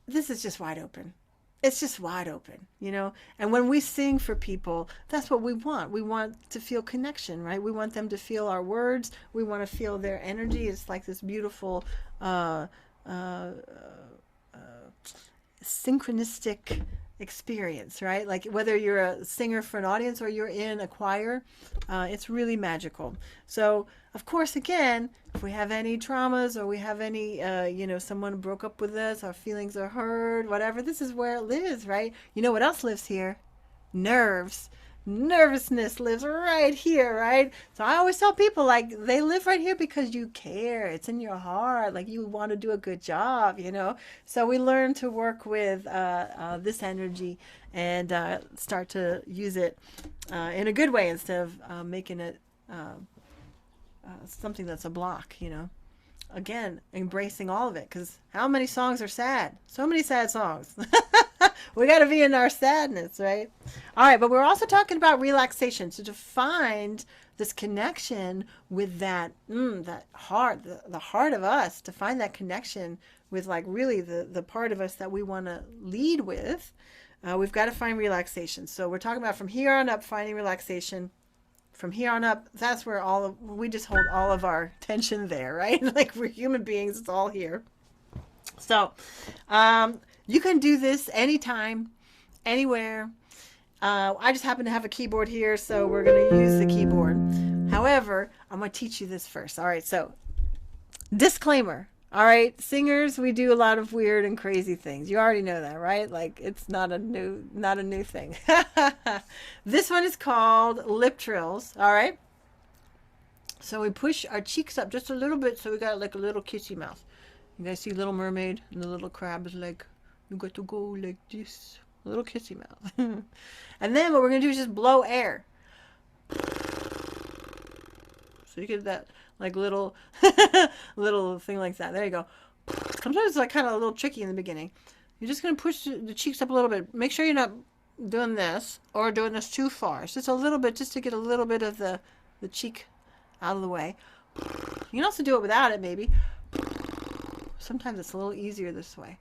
S1: this is just wide open. It's just wide open, you know. And when we sing for people, that's what we want. We want to feel connection, right? We want them to feel our words. We want to feel their energy. It's like this beautiful synchronistic experience, right? Like whether you're a singer for an audience or you're in a choir, it's really magical. So of course, again, if we have any traumas or we have any, you know, someone broke up with us, our feelings are hurt, whatever, this is where it lives, right? You know what else lives here? Nerves. Nervousness lives right here, right? So I always tell people, like, they live right here because you care. It's in your heart. Like, you want to do a good job, you know? So we learn to work with this energy and start to use it in a good way instead of making it something that's a block, you know? Again, embracing all of it, because how many songs are sad? So many sad songs. We got to be in our sadness, right? All right, but we're also talking about relaxation. So to find this connection with that heart, the heart of us, to find that connection with like really the part of us that we want to lead with, we've got to find relaxation. So we're talking about from here on up, finding relaxation. From here on up, that's where we just hold all of our tension there, right? Like we're human beings, it's all here. So, you can do this anytime, anywhere. I just happen to have a keyboard here, so we're going to use the keyboard. However, I'm going to teach you this first. All right, so disclaimer. All right, singers, we do a lot of weird and crazy things. You already know that, right? Like it's not a new thing. This one is called lip trills. All right. So we push our cheeks up just a little bit, so we got like a little kissy mouth. You guys see Little Mermaid, and the little crab is like, you got to go like this, a little kissy mouth. And then what we're gonna do is just blow air. So you get that like little little thing like that. There you go. Sometimes it's like kind of a little tricky in the beginning. You're just gonna push the cheeks up a little bit. Make sure you're not doing this or doing this too far. It's just a little bit, just to get a little bit of the cheek out of the way. You can also do it without it, maybe. Sometimes it's a little easier this way.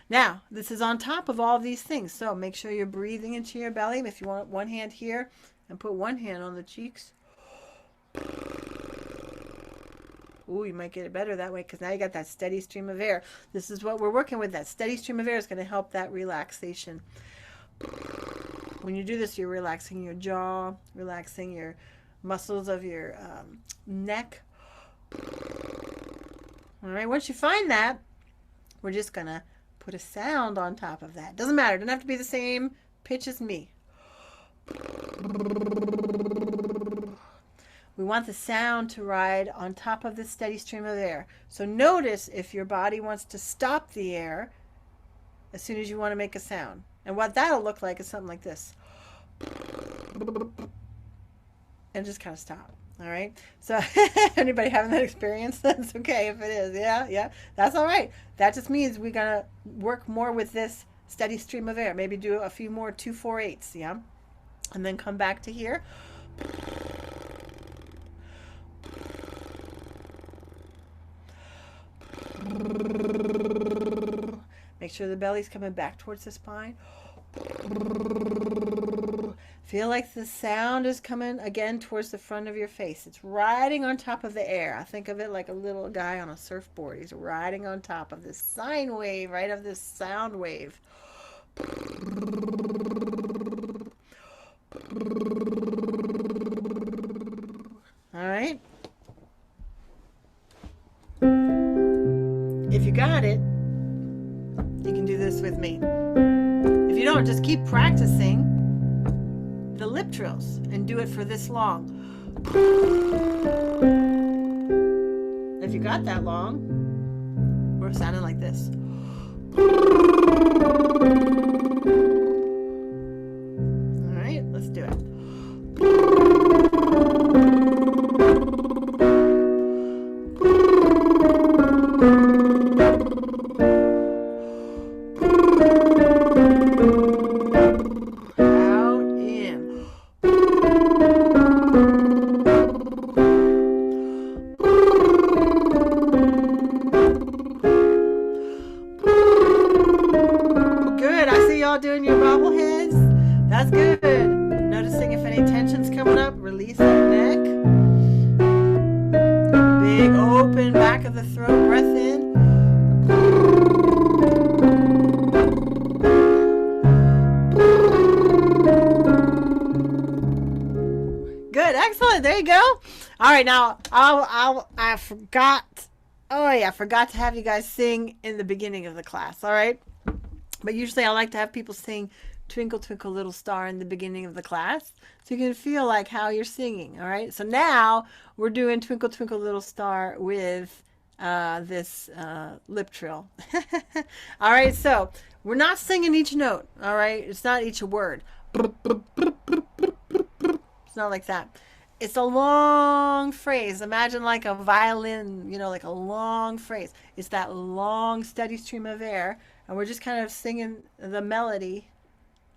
S1: Now, this is on top of all of these things. So make sure you're breathing into your belly. If you want one hand here, and put one hand on the cheeks. Ooh, you might get it better that way, because now you got that steady stream of air. This is what we're working with. That steady stream of air is going to help that relaxation. When you do this, you're relaxing your jaw, relaxing your muscles of your neck. All right, once you find that, we're just going to put a sound on top of that. Doesn't matter. It doesn't have to be the same pitch as me. We want the sound to ride on top of this steady stream of air. So notice if your body wants to stop the air as soon as you want to make a sound. And what that'll look like is something like this. And just kind of stop. All right. So anybody having that experience? That's okay if it is. Yeah. That's all right. That just means we're going to work more with this steady stream of air. Maybe do a few more 2-4-8s. Yeah. And then come back to here. Make sure the belly's coming back towards the spine. Feel like the sound is coming again towards the front of your face. It's riding on top of the air. I think of it like a little guy on a surfboard. He's riding on top of this sine wave, right, of this sound wave. All right. If you got it, you can do this with me. If you don't, just keep practicing the lip trills and do it for this long. If you got that long, we're sounding like this. All right, let's do it. Doing your bobbleheads. That's good. Noticing if any tension's coming up, release that neck. Big open back of the throat, breath in. Good, excellent. There you go. All right, now I forgot. Oh yeah, I forgot to have you guys sing in the beginning of the class. All right. But usually I like to have people sing Twinkle, Twinkle, Little Star in the beginning of the class, so you can feel like how you're singing, all right? So now we're doing Twinkle, Twinkle, Little Star with this lip trill. All right, so we're not singing each note, all right? It's not each word. It's not like that. It's a long phrase. Imagine like a violin, like a long phrase. It's that long, steady stream of air. And we're just kind of singing the melody,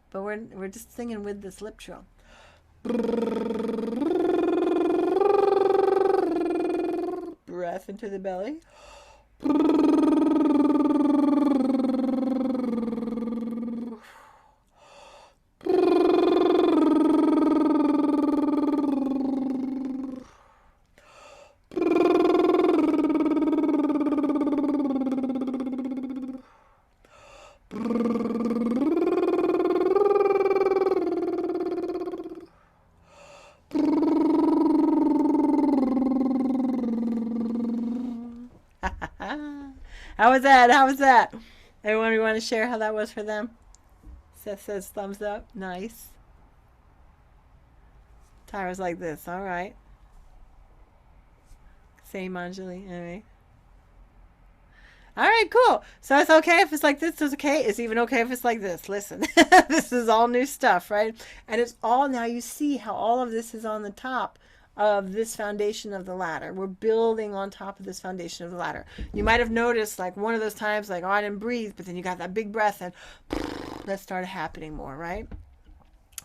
S1: but we're just singing with this lip trill. Breath into the belly. How was that? How was that? Everyone, want to share how that was for them? Seth says thumbs up. Nice. Tyra's like this. All right. Same, Anjali. All right. All right, cool. So it's okay if it's like this. It's okay. It's even okay if it's like this. Listen, this is all new stuff, right? And it's all, now you see how all of this is on the top of this foundation of the ladder. We're building on top of this foundation of the ladder. You might have noticed like one of those times like, oh, I didn't breathe, but then you got that big breath and that started happening more, right?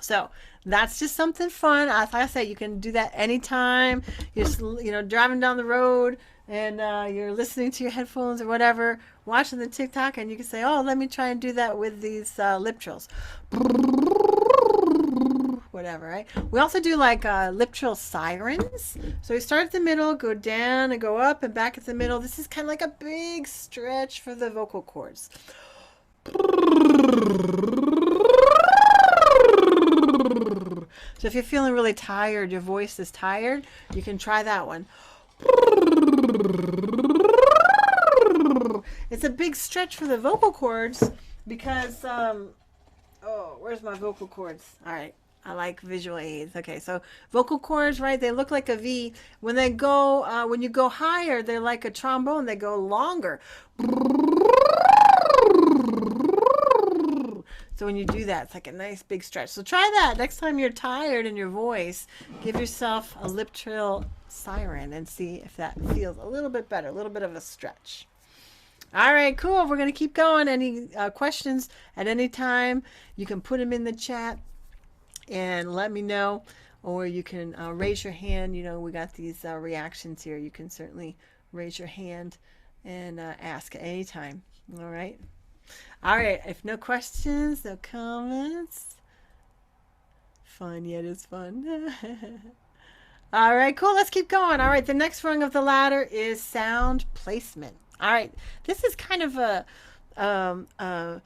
S1: So that's just something fun. As I said, you can do that anytime you're driving down the road and you're listening to your headphones or whatever, watching the TikTok, and you can say, oh, let me try and do that with these lip trills. Whatever, right? We also do like lip trill sirens. So we start at the middle, go down and go up and back at the middle. This is kind of like a big stretch for the vocal cords. So if you're feeling really tired, your voice is tired, you can try that one. It's a big stretch for the vocal cords because, where's my vocal cords? All right. I like visual aids. Okay, so vocal cords, right? They look like a V. When they go, when you go higher, they're like a trombone. They go longer. So when you do that, it's like a nice big stretch. So try that. Next time you're tired in your voice, give yourself a lip trill siren and see if that feels a little bit better, a little bit of a stretch. All right, cool. We're going to keep going. Any questions at any time, you can put them in the chat and let me know, or you can raise your hand. We got these reactions here. You can certainly raise your hand and ask at any time. All right. All right. If no questions, no comments. Fun, yet it's fun. All right, cool. Let's keep going. All right, the next rung of the ladder is sound placement. All right, this is kind of a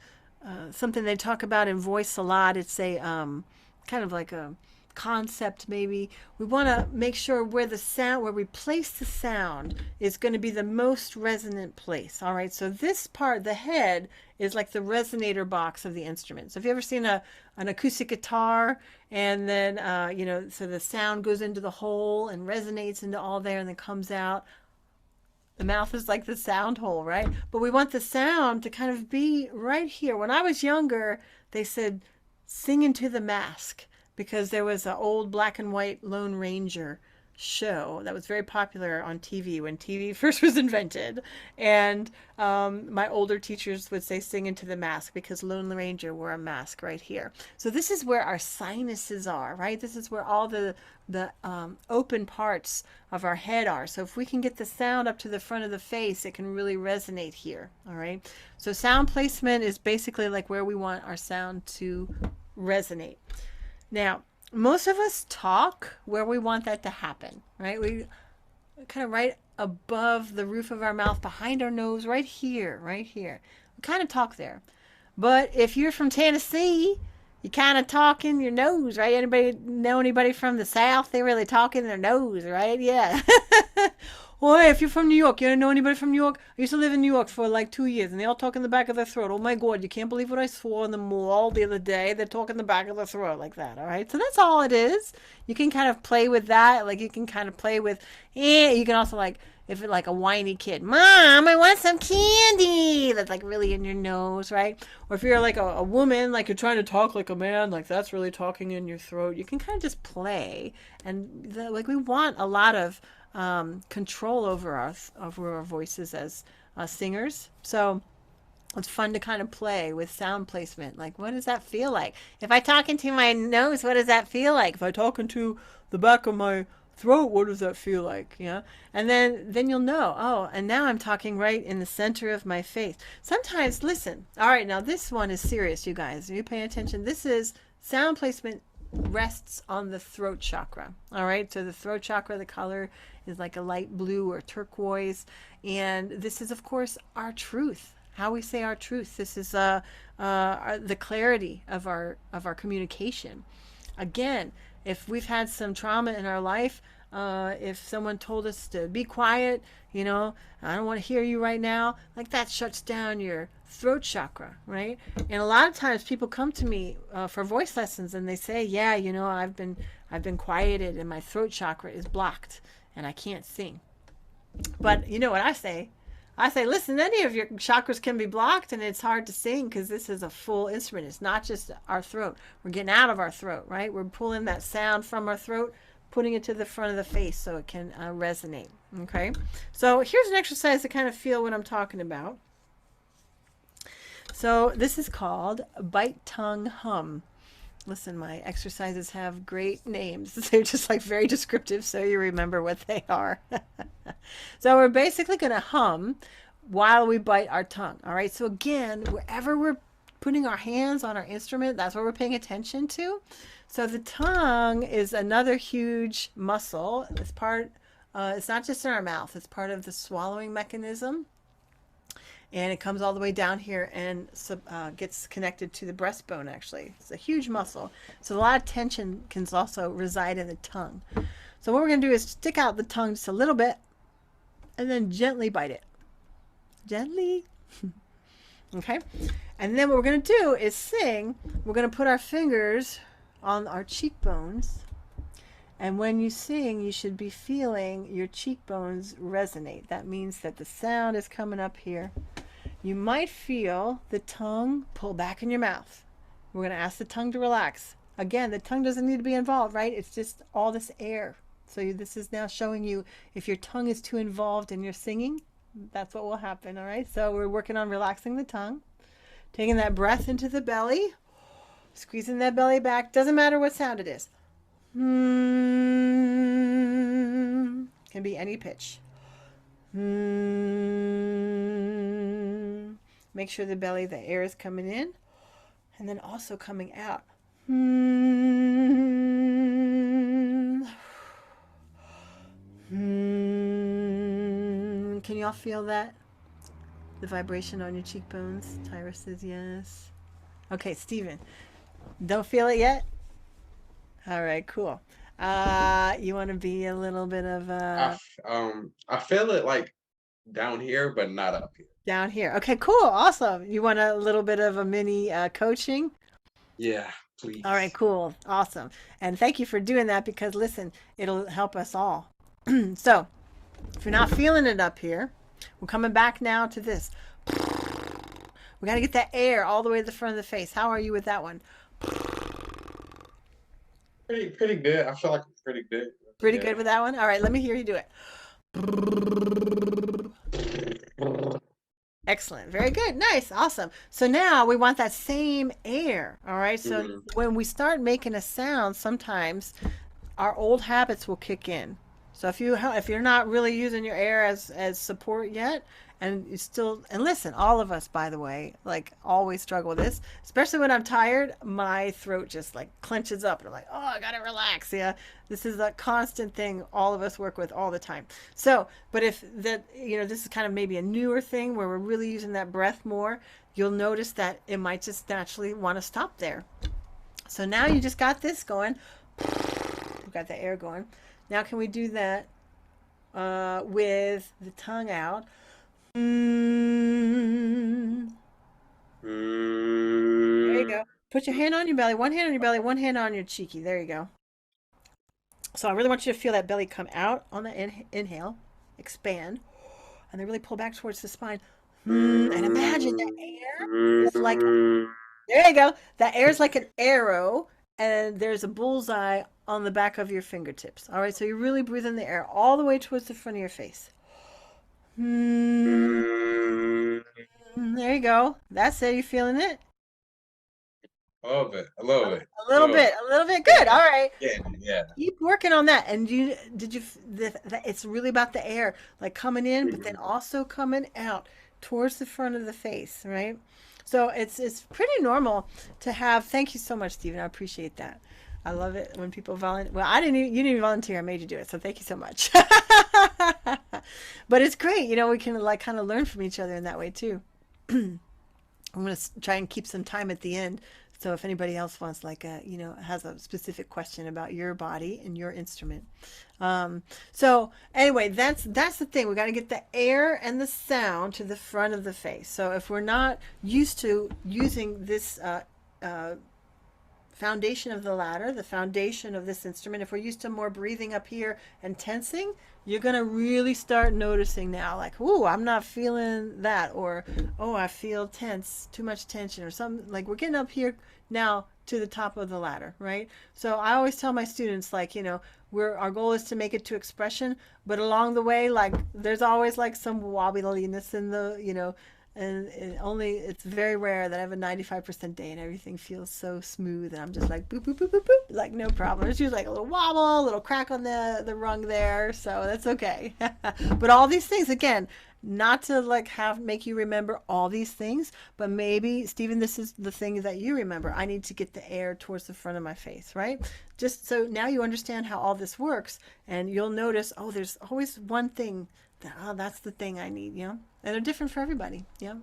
S1: something they talk about in voice a lot. It's a kind of like a concept maybe. We want to make sure where the sound, where we place the sound, is going to be the most resonant place. All right, so this part, the head, is like the resonator box of the instrument. So if you ever seen an acoustic guitar, and then so the sound goes into the hole and resonates into all there and then comes out. The mouth is like the sound hole, right? But we want the sound to kind of be right here. When I was younger, they said sing into the mask, because there was an old black and white Lone Ranger show that was very popular on TV when TV first was invented. And my older teachers would say sing into the mask, because Lone Ranger wore a mask right here. So this is where our sinuses are, right? This is where all the open parts of our head are. So if we can get the sound up to the front of the face, it can really resonate here. All right. So sound placement is basically like where we want our sound to resonate. Now, most of us talk where we want that to happen, right? We kind of right above the roof of our mouth, behind our nose, right here, right here. We kind of talk there. But if you're from Tennessee, you kind of talk in your nose, right? Anybody know anybody from the South? They really talk in their nose, right? Yeah. Well, hey, if you're from New York, you don't know anybody from New York? I used to live in New York for like 2 years, and they all talk in the back of their throat. Oh my God, you can't believe what I saw in the mall the other day. They talk in the back of their throat like that, all right? So that's all it is. You can kind of play with that. Like you can kind of play with, you can also like, if it's like a whiny kid, Mom, I want some candy. That's like really in your nose, right? Or if you're like a woman, like you're trying to talk like a man, like that's really talking in your throat. You can kind of just play. And like we want a lot of control over our voices as singers. So it's fun to kind of play with sound placement. Like, what does that feel like? If I talk into my nose, what does that feel like? If I talk into the back of my throat, what does that feel like? Yeah. And then you'll know, oh, and now I'm talking right in the center of my face. Sometimes, listen. All right, now this one is serious, you guys. Are you paying attention? This is sound placement rests on the throat chakra. All right, so the throat chakra, the color is like a light blue or turquoise, and this is of course our truth, how we say our truth. This is the clarity of our communication. Again, if we've had some trauma in our life, if someone told us to be quiet, I don't want to hear you right now, like that shuts down your throat chakra, right? And a lot of times people come to me for voice lessons, and they say, yeah, I've been quieted and my throat chakra is blocked and I can't sing. But you know what I say? I say, listen, any of your chakras can be blocked and it's hard to sing, because this is a full instrument. It's not just our throat. We're getting out of our throat, right? We're pulling that sound from our throat, putting it to the front of the face so it can resonate. Okay. So here's an exercise to kind of feel what I'm talking about. So this is called bite, tongue, hum. Listen, my exercises have great names. They're just like very descriptive, so you remember what they are. So we're basically going to hum while we bite our tongue. All right. So again, wherever we're putting our hands on our instrument, that's what we're paying attention to. So the tongue is another huge muscle. It's part, it's not just in our mouth, it's part of the swallowing mechanism. And it comes all the way down here and gets connected to the breastbone, actually. It's a huge muscle. So a lot of tension can also reside in the tongue. So what we're going to do is stick out the tongue just a little bit and then gently bite it. Gently. Okay. And then what we're going to do is sing. We're going to put our fingers on our cheekbones. And when you sing, you should be feeling your cheekbones resonate. That means that the sound is coming up here. You might feel the tongue pull back in your mouth. We're going to ask the tongue to relax. Again, the tongue doesn't need to be involved, right? It's just all this air. So this is now showing you if your tongue is too involved in your singing, that's what will happen, all right? So we're working on relaxing the tongue, taking that breath into the belly, squeezing that belly back. Doesn't matter what sound it is. Can be any pitch. Make sure the belly, the air is coming in and then also coming out. Hmm. Hmm. Can you all feel that? The vibration on your cheekbones? Tyra says yes. Okay, Stephen, don't feel it yet? All right, cool. You want to be a little bit of
S2: I feel it like down here, but not up here.
S1: down here. Okay, cool, awesome. You want a little bit of a mini coaching?
S2: Yeah,
S1: All right,
S2: please.
S1: cool, awesome. And thank you for doing that because listen, it'll help us all. So, if you're not feeling it up here, we're coming back now to this. We got to get that air all the way to the front of the face. How are you with that one?
S2: Pretty good. I feel like I'm pretty good.
S1: Pretty
S2: Yeah.
S1: good with that one? All right, let me hear you do it. Excellent. Very good. Nice. Awesome. So now we want that same air. All right. So
S2: Mhm.
S1: when we start making a sound, sometimes our old habits will kick in. So if you're not really using your air as support yet, and you still and listen, all of us, by the way, like always struggle with this, especially when I'm tired. My throat just like clenches up, and I'm like, oh, I gotta relax. Yeah, this is a constant thing all of us work with all the time. So, but if that this is kind of maybe a newer thing where we're really using that breath more, you'll notice that it might just naturally want to stop there. So now you just got this going. We've got the air going. Now can we do that with the tongue out? Mm. There you
S2: Mm.
S1: go. Put your hand on your belly. One hand on your belly, one hand on your cheeky. There you go. So I really want you to feel that belly come out on the inhale, expand, and then really pull back towards the spine. And imagine that air is like, there you go. That air is like an arrow, and there's a bullseye on the back of your fingertips. All right, so you really breathe in the air all the way towards the front of your face. There you go. That's it. You feeling it?
S2: I love it. I love it.
S1: A little
S2: Love
S1: bit.
S2: it.
S1: A little bit. Good.
S2: Yeah.
S1: All right.
S2: Yeah. Yeah.
S1: Keep working on that. And it's really about the air, like coming in, but then
S2: Mhm.
S1: also coming out towards the front of the face, right? So it's pretty normal to have. Thank you so much, Stephen. I appreciate that. I love it when people volunteer. Well, you didn't even volunteer. I made you do it. So thank you so much. But it's great. We can like kind of learn from each other in that way too. I'm going to try and keep some time at the end. So if anybody else wants has a specific question about your body and your instrument. So anyway, that's the thing. We got to get the air and the sound to the front of the face. So if we're not used to using this foundation of the ladder, the foundation of this instrument, if we're used to more breathing up here and tensing, you're going to really start noticing now, like, ooh, I'm not feeling that, or, oh, I feel tense, too much tension, or something. Like, we're getting up here now to the top of the ladder, right? So I always tell my students, like, our goal is to make it to expression, but along the way, like, there's always like some wobbliness in the, and it's very rare that I have a 95% day and everything feels so smooth and I'm just like boop boop boop boop boop, like no problem. There's usually like a little wobble, a little crack on the rung there, so that's okay. But all these things, again, not to like make you remember all these things, but maybe, Stephen, this is the thing that you remember. I need to get the air towards the front of my face, right? Just so now you understand how all this works, and you'll notice, oh, there's always one thing that's the thing I need, and they're different for everybody. Yeah.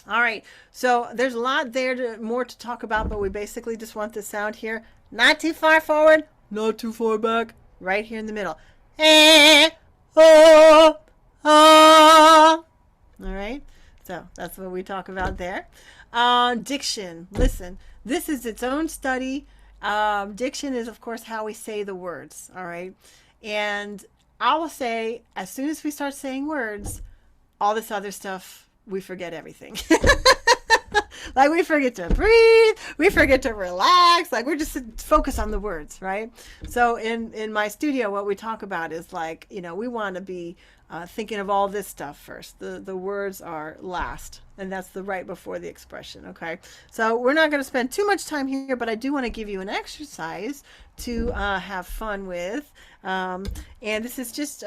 S1: All right. So there's a lot there more to talk about, but we basically just want the sound here, not too far forward, not too far back, right here in the middle. Oh, oh. All right. So that's what we talk about there. Diction. Listen, this is its own study. Diction is, of course, how we say the words. All right. And I will say, as soon as we start saying words, all this other stuff, we forget everything. Like we forget to breathe, we forget to relax, like we're just focused on the words, right? So in my studio, what we talk about is like, we want to be thinking of all this stuff first. The words are last, and that's the right before the expression, okay? So we're not going to spend too much time here, but I do want to give you an exercise to have fun with. And this is just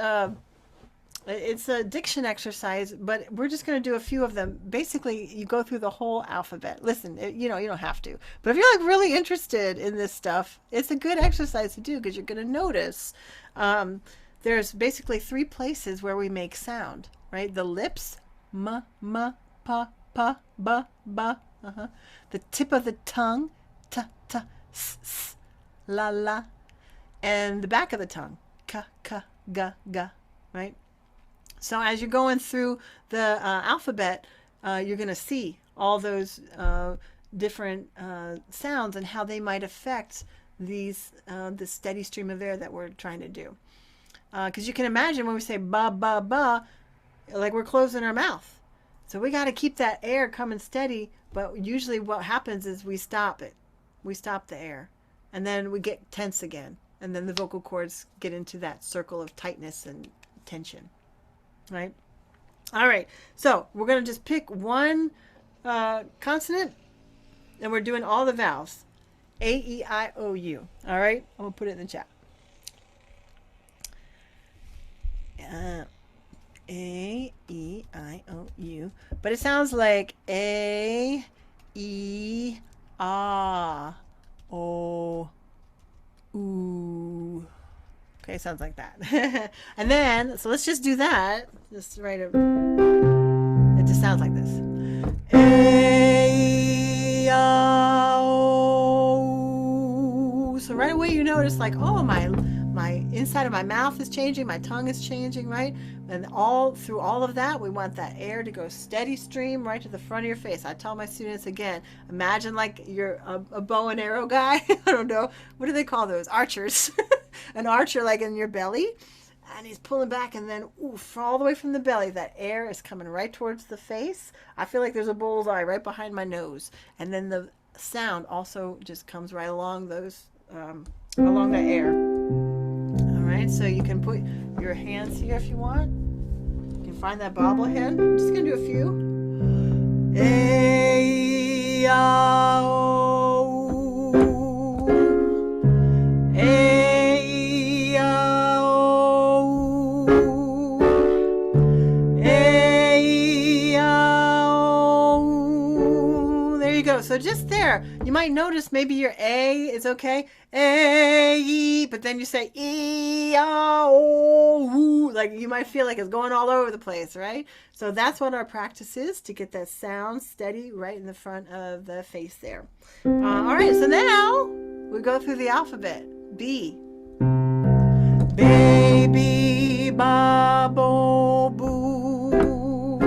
S1: It's a diction exercise, but we're just going to do a few of them. Basically, you go through the whole alphabet. Listen, you know, you don't have to. But if you're like really interested in this stuff, it's a good exercise to do because you're going to notice there's basically three places where we make sound, right? The lips, m, pa, ba, ba. The tip of the tongue, ta, s, la, la. And the back of the tongue, ka, ga, right? So as you're going through the alphabet, you're going to see all those different sounds and how they might affect these the steady stream of air that we're trying to do. Because you can imagine when we say ba, ba, ba, like we're closing our mouth. So we got to keep that air coming steady, but usually what happens is we stop it. We stop the air, and then we get tense again, and then the vocal cords get into that circle of tightness and tension. Right? All right. So we're going to just pick one consonant, and we're doing all the vowels. A, E, I, O, U. All right? I'm going to put it in the chat. A, E, I, O, U. But it sounds like A, E, A, O, U. Okay, sounds like that. And then, so let's just do that. Just write it. It just sounds like this. A, O. So right away you notice like, oh, my inside of my mouth is changing, my tongue is changing, right? And all through all of that, we want that air to go steady stream right to the front of your face. I tell my students again, imagine like you're a bow and arrow guy. I don't know. What do they call those? Archers. An archer like in your belly. And he's pulling back, and then oof, all the way from the belly, that air is coming right towards the face. I feel like there's a bullseye right behind my nose. And then the sound also just comes right along those, along the air. All right, so you can put your hands here if you want. You can find that bobblehead. I'm just going to do a few. A, O, A, O, A, O. There you go. So just there, you might notice maybe your A is okay. A, E, but then you say E, O, like you might feel like it's going all over the place, right? So that's what our practice is, to get that sound steady right in the front of the face there. All right, so now we go through the alphabet. B. Baby, ba, bo, boo.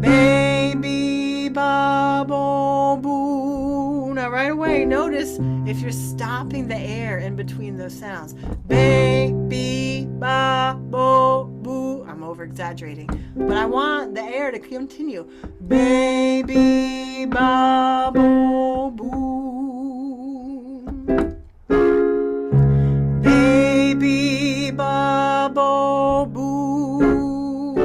S1: Baby, ba, bo, boo. Now right away, notice if you're stopping the air in between those sounds. Baby, ba, bo, boo. I'm over exaggerating, but I want the air to continue. Baby, ba, bo, boo. Baby, ba, bo, boo.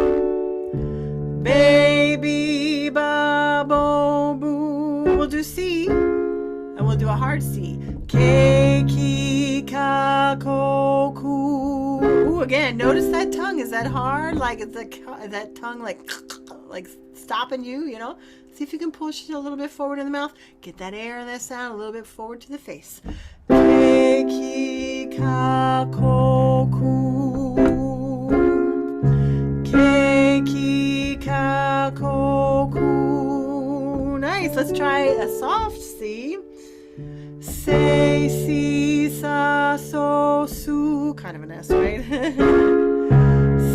S1: Baby, ba, bo, boo. We'll do C, and we'll do a hard C. Ke, ki, ka, ko, ku. Ooh, again, notice that tongue. Is that hard? Like, is that tongue like stopping you, you know? See if you can push it a little bit forward in the mouth. Get that air and that sound a little bit forward to the face. Ke, ki, ka, ko, ku. Ke, ki, ka, ko, ku. Nice. Let's try a soft C. Say, si, sa, so, su. Kind of an S, right?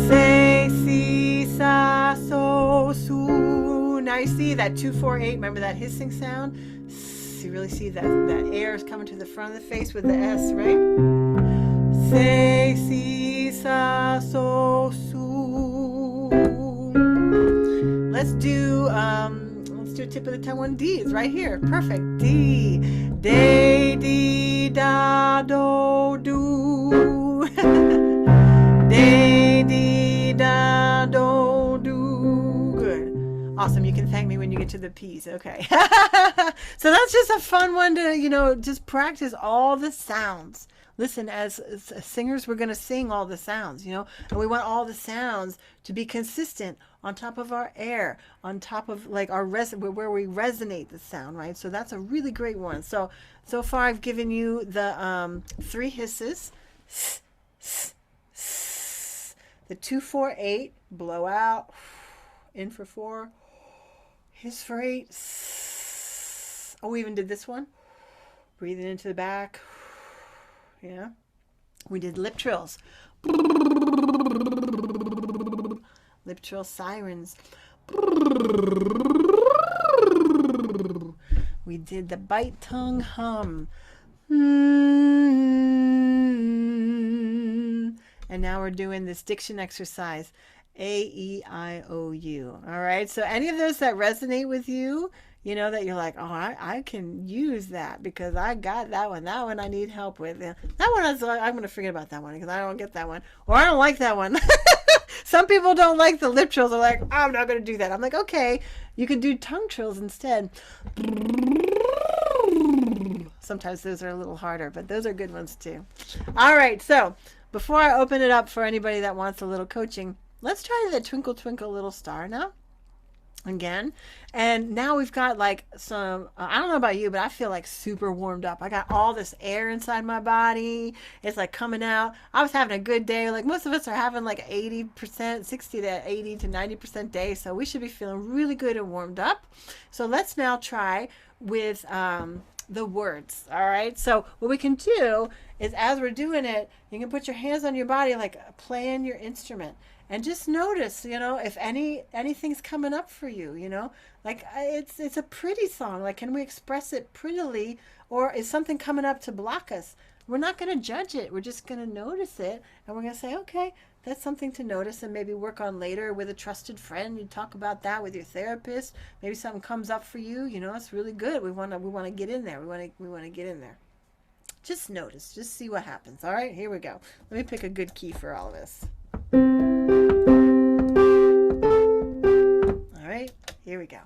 S1: Say, si, sa, so, su. Now you see that 2, 4, 8. Remember that hissing sound? You really see that air is coming to the front of the face with the S, right? Say, si, sa, so, su. Let's do a tip of the tongue one. D is right here. Perfect. D. Day, dee, da, do, do. Day, dee, da, do, do. Good. Awesome. You can thank me when you get to the P's. Okay. So that's just a fun one to, just practice all the sounds. listen, as singers, we're going to sing all the sounds, and we want all the sounds to be consistent on top of our air, on top of like our where we resonate the sound, right? So that's a really great one. So far I've given you the 3 hisses, the 2, 4, 8, blow out, in for 4, hiss for 8. Oh, we even did this one. Breathing into the back. Yeah. We did lip trills. Lip trill sirens. We did the bite tongue hum. And now we're doing this diction exercise. A-E-I-O-U. All right. So any of those that resonate with you, that you're like, oh, I can use that because I got that one. That one I need help with. Yeah. That one, I'm going to forget about that one because I don't get that one. Or I don't like that one. Some people don't like the lip trills. They're like, I'm not going to do that. I'm like, okay, you can do tongue trills instead. Sometimes those are a little harder, but those are good ones too. All right. So before I open it up for anybody that wants a little coaching, let's try the Twinkle Twinkle Little Star now. Again. And now we've got like some, I don't know about you, but I feel like super warmed up. I got all this air inside my body. It's like coming out. I was having a good day. Like most of us are having like 80%, 60 to 80 to 90% day. So we should be feeling really good and warmed up. So let's now try with the words. All right. So what we can do is as we're doing it, you can put your hands on your body, like playing your instrument. And just notice, if anything's coming up for you, like it's a pretty song. Like, can we express it prettily, or is something coming up to block us? We're not going to judge it. We're just going to notice it, and we're going to say, okay, that's something to notice, and maybe work on later with a trusted friend. You talk about that with your therapist. Maybe something comes up for you. It's really good. We want to get in there. We want to get in there. Just notice. Just see what happens. All right, here we go. Let me pick a good key for all of this. All right, here we go.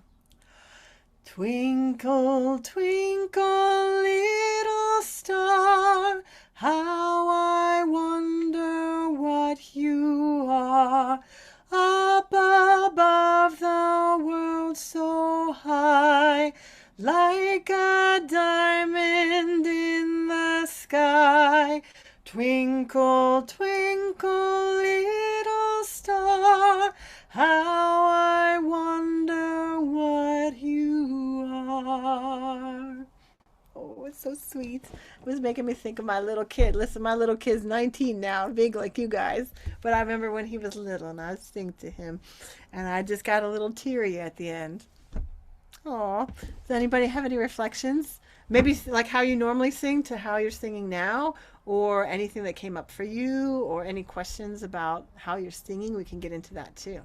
S1: Twinkle, twinkle, little star, how I wonder what you are. Up above the world so high, like a diamond in the sky. Twinkle, twinkle, little star, how I wonder what you are. Oh, it's so sweet. It was making me think of my little kid. Listen, my little kid's 19 now, big like you guys. But I remember when he was little and I would sing to him. And I just got a little teary at the end. Aw. Does anybody have any reflections? Maybe like how you normally sing to how you're singing now, or anything that came up for you, or any questions about how you're singing. We can get into that too.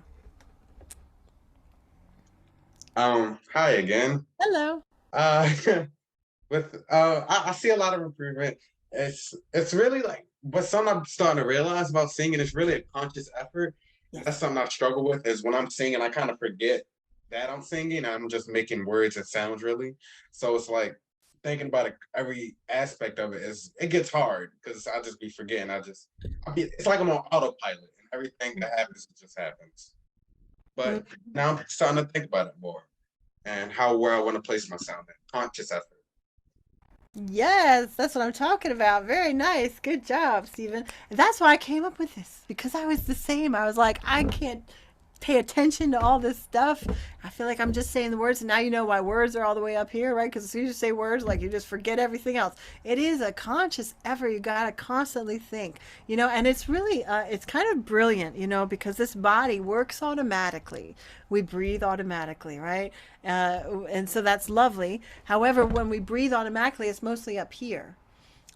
S2: Hi again.
S1: Hello.
S2: Uh, I see a lot of improvement. It's really like, but something I'm starting to realize about singing is really a conscious effort.
S1: Yes.
S2: That's something I struggle with, is when I'm singing, I kind of forget that I'm singing. I'm just making words and sounds really. So it's like thinking about it, every aspect of it gets hard because I just be forgetting. It's like I'm on autopilot and everything that happens, it just happens. But now I'm starting to think about it more and where I want to place my sound in. Conscious effort.
S1: Yes, that's what I'm talking about. Very nice. Good job, Stephen. And that's why I came up with this, because I was the same. I was like, I can't pay attention to all this stuff. I feel like I'm just saying the words, and now you know why words are all the way up here, right? Because as soon as you say words, like, you just forget everything else. It is a conscious effort. You got to constantly think, and it's really, it's kind of brilliant, because this body works automatically. We breathe automatically, right? And so that's lovely. However, when we breathe automatically, it's mostly up here.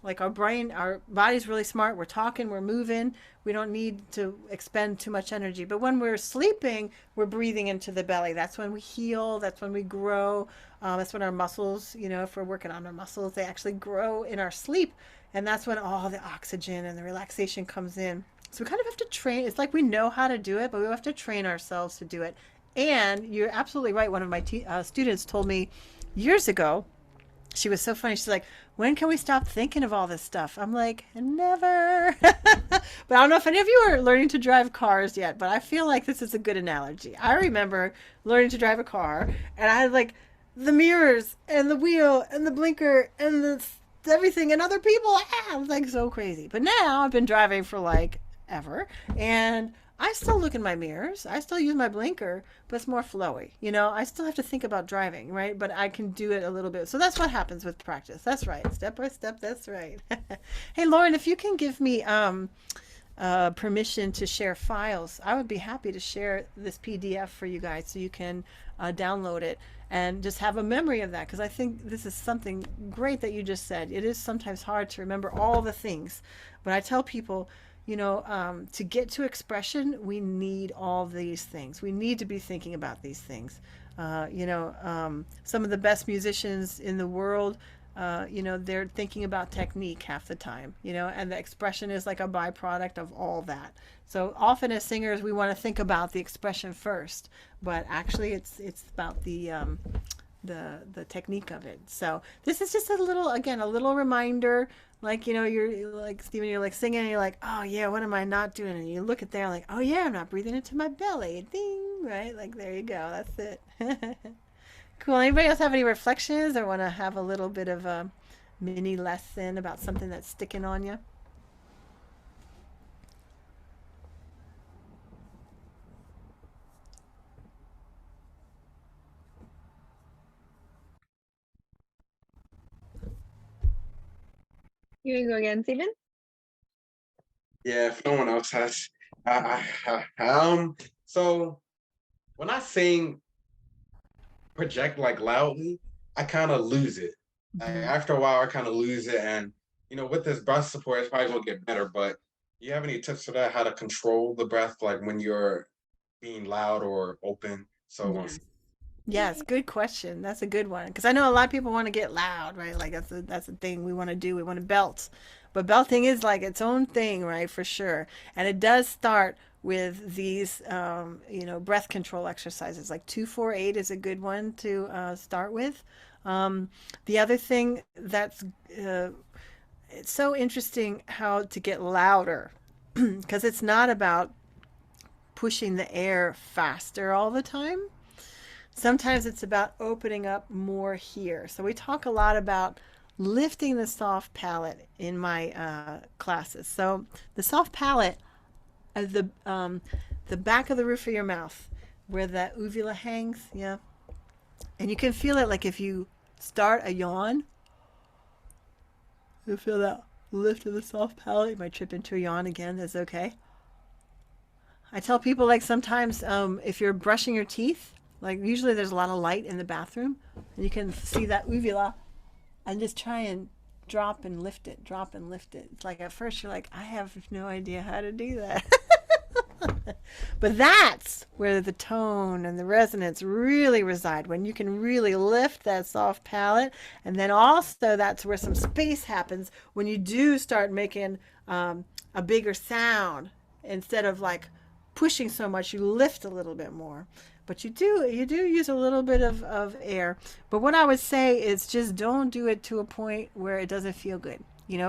S1: Like our body's really smart. We're talking, we're moving. We don't need to expend too much energy. But when we're sleeping, we're breathing into the belly. That's when we heal. That's when we grow. That's when our muscles, if we're working on our muscles, they actually grow in our sleep. And that's when all the oxygen and the relaxation comes in. So we kind of have to train. It's like we know how to do it, but we have to train ourselves to do it. And you're absolutely right. One of my students told me years ago, She was so funny. She's like, when can we stop thinking of all this stuff? I'm like, never. But I don't know if any of you are learning to drive cars yet, but I feel like this is a good analogy. I remember learning to drive a car, and I had like the mirrors and the wheel and the blinker and the everything and other people. I was like so crazy. But now I've been driving for like ever, and I still look in my mirrors. I still use my blinker, but it's more flowy. You know, I still have to think about driving, right? But I can do it a little bit. So that's what happens with practice. That's right. Step by step. That's right. Hey, Lauren, if you can give me permission to share files, I would be happy to share this PDF for you guys so you can download it and just have a memory of that. Because I think this is something great that you just said. It is sometimes hard to remember all the things, but I tell people, to get to expression, we need all these things. We need to be thinking about these things. Some of the best musicians in the world, they're thinking about technique half the time, and the expression is like a byproduct of all that. So often as singers, we want to think about the expression first, but actually it's about the technique of it. So this is just a little reminder, like, you're like, Stephen, you're like singing and you're like, oh yeah, what am I not doing? And you look at there like, oh yeah, I'm not breathing into my belly. Ding, right? Like, there you go. That's it. Cool. Anybody else have any reflections or want to have a little bit of a mini lesson about something that's sticking on you?
S3: You can go again, Stephen.
S2: Yeah, if no one else has, so when I sing project like loudly, I kind of lose it. After a while, I kind of lose it, and with this breath support, it's probably gonna get better. But you have any tips for that? How to control the breath, like when you're being loud or open? So
S1: Yes, good question. That's a good one because I know a lot of people want to get loud, right? Like that's the thing we want to do. We want to belt, but belting is like its own thing, right? For sure, and it does start with these, breath control exercises. Like 2-4-8 is a good one to start with. The other thing that's it's so interesting how to get louder because it's not about pushing the air faster all the time. Sometimes it's about opening up more here. So we talk a lot about lifting the soft palate in my classes. So the soft palate is the back of the roof of your mouth where the uvula hangs, yeah. And you can feel it like if you start a yawn, you feel that lift of the soft palate. You might trip into a yawn again. That's okay. I tell people like sometimes if you're brushing your teeth, like usually there's a lot of light in the bathroom and you can see that uvula and just try and drop and lift it, drop and lift it. It's like at first you're like, I have no idea how to do that. But that's where the tone and the resonance really reside, when you can really lift that soft palate. And then also that's where some space happens when you do start making a bigger sound. Instead of like pushing so much, you lift a little bit more. But you do use a little bit of air. But what I would say is just don't do it to a point where it doesn't feel good,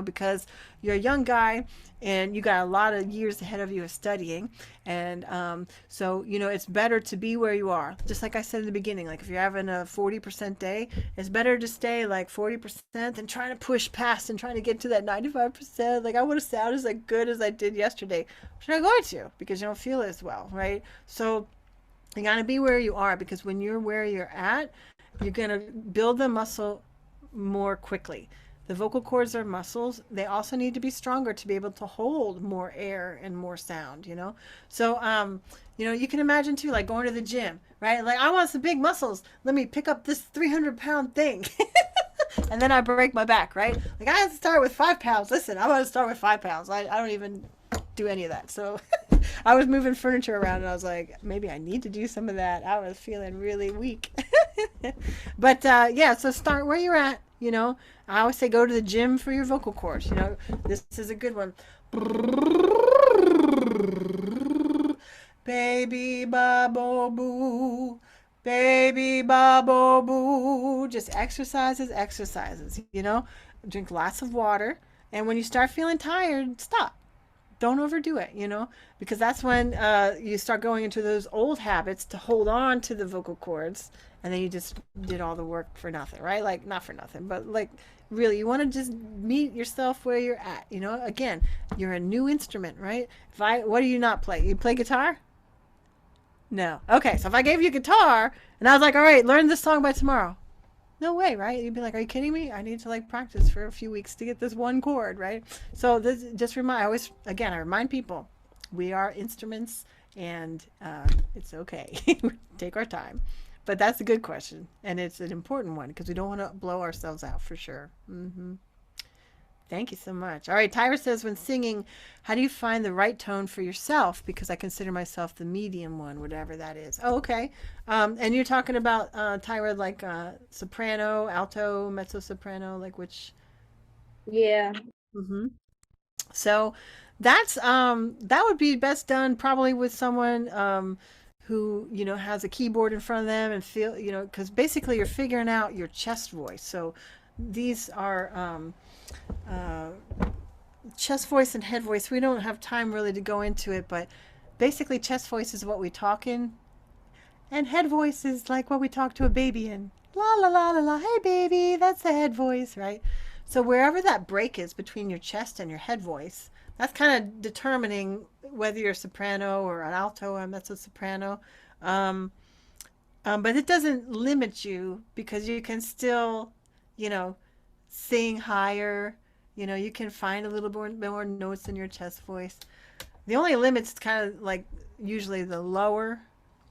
S1: because you're a young guy and you got a lot of years ahead of you of studying. And so, it's better to be where you are. Just like I said in the beginning, like if you're having a 40% day, it's better to stay like 40% than trying to push past and trying to get to that 95%. Like I want to sound as like good as I did yesterday. But you're not going to because you don't feel as well, right? So you got to be where you are, because when you're where you're at, you're going to build the muscle more quickly. The vocal cords are muscles. They also need to be stronger to be able to hold more air and more sound, So, you can imagine too, like going to the gym, right? Like I want some big muscles. Let me pick up this 300-pound thing. And then I break my back, right? Like I have to start with 5 pounds. Listen, I want to start with 5 pounds. I don't even do any of that. So I was moving furniture around and I was like, maybe I need to do some of that. I was feeling really weak. But so start where you're at. I always say go to the gym for your vocal cords. This is a good one. Baby babo boo, Baby babo boo. Just exercises, exercises, you know? Drink lots of water. And when you start feeling tired, stop. Don't overdo it, you know? Because that's when you start going into those old habits to hold on to the vocal cords. And then you just did all the work for nothing, right? Like, not for nothing, but like, really, you want to just meet yourself where you're at, you know? Again, you're a new instrument, right? What do you not play? You play guitar? No. Okay, so if I gave you a guitar and I was like, all right, learn this song by tomorrow. No way, right? You'd be like, are you kidding me? I need to like practice for a few weeks to get this one chord, right? So this just remind, I always, again, I remind people, we are instruments and it's okay. Take our time. But that's a good question. And it's an important one because we don't want to blow ourselves out for sure. Thank you so much. All right, Tyra says, when singing, how do you find the right tone for yourself? Because I consider myself the medium one, whatever that is. Oh, okay. And you're talking about, Tyra, like soprano, alto, mezzo soprano, like which?
S3: Yeah.
S1: hmm So that would be best done probably with someone who has a keyboard in front of them and feel because basically you're figuring out your chest voice. So these are uh, chest voice and head voice. We don't have time really to go into it, but basically chest voice is what we talk in, and head voice is like what we talk to a baby in. La la la la la. Hey baby, that's the head voice, right? So wherever that break is between your chest and your head voice, that's kind of determining whether you're a soprano or an alto or a mezzo soprano. Um, but it doesn't limit you because you can still, you know, sing higher. You can find a little more notes in your chest voice. The only limit's kind of like usually the lower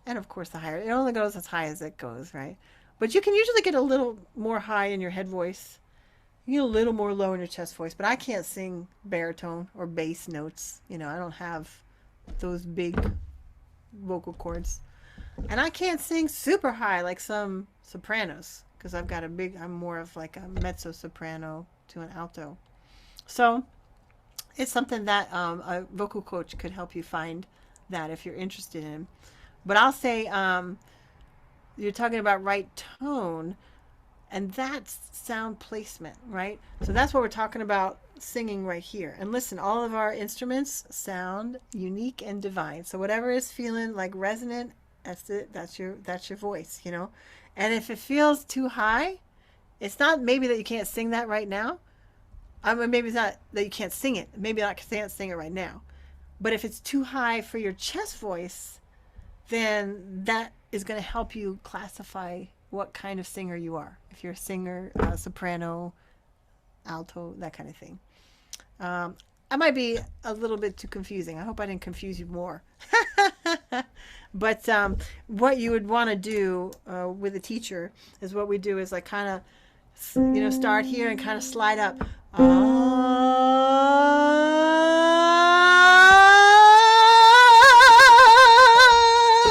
S1: and of course the higher. It only goes as high as it goes, right? But you can usually get a little more high in your head voice. You get a little more low in your chest voice, but I can't sing baritone or bass notes. I don't have those big vocal cords. And I can't sing super high like some sopranos because I'm more of like a mezzo soprano to an alto. So it's something that a vocal coach could help you find that if you're interested in. But I'll say you're talking about right tone, and that's sound placement, right? So that's what we're talking about singing right here. And listen, all of our instruments sound unique and divine. So whatever is feeling like resonant, that's it. That's your voice. And if it feels too high, it's not maybe that you can't sing that right now. I mean, maybe it's not that you can't sing it. Maybe I can't sing it right now. But if it's too high for your chest voice, then that is going to help you classify what kind of singer you are. If you're a singer, soprano, alto, that kind of thing. I might be a little bit too confusing. I hope I didn't confuse you more. But what you would want to do with a teacher is what we do is like kind of, start here and kind of slide up.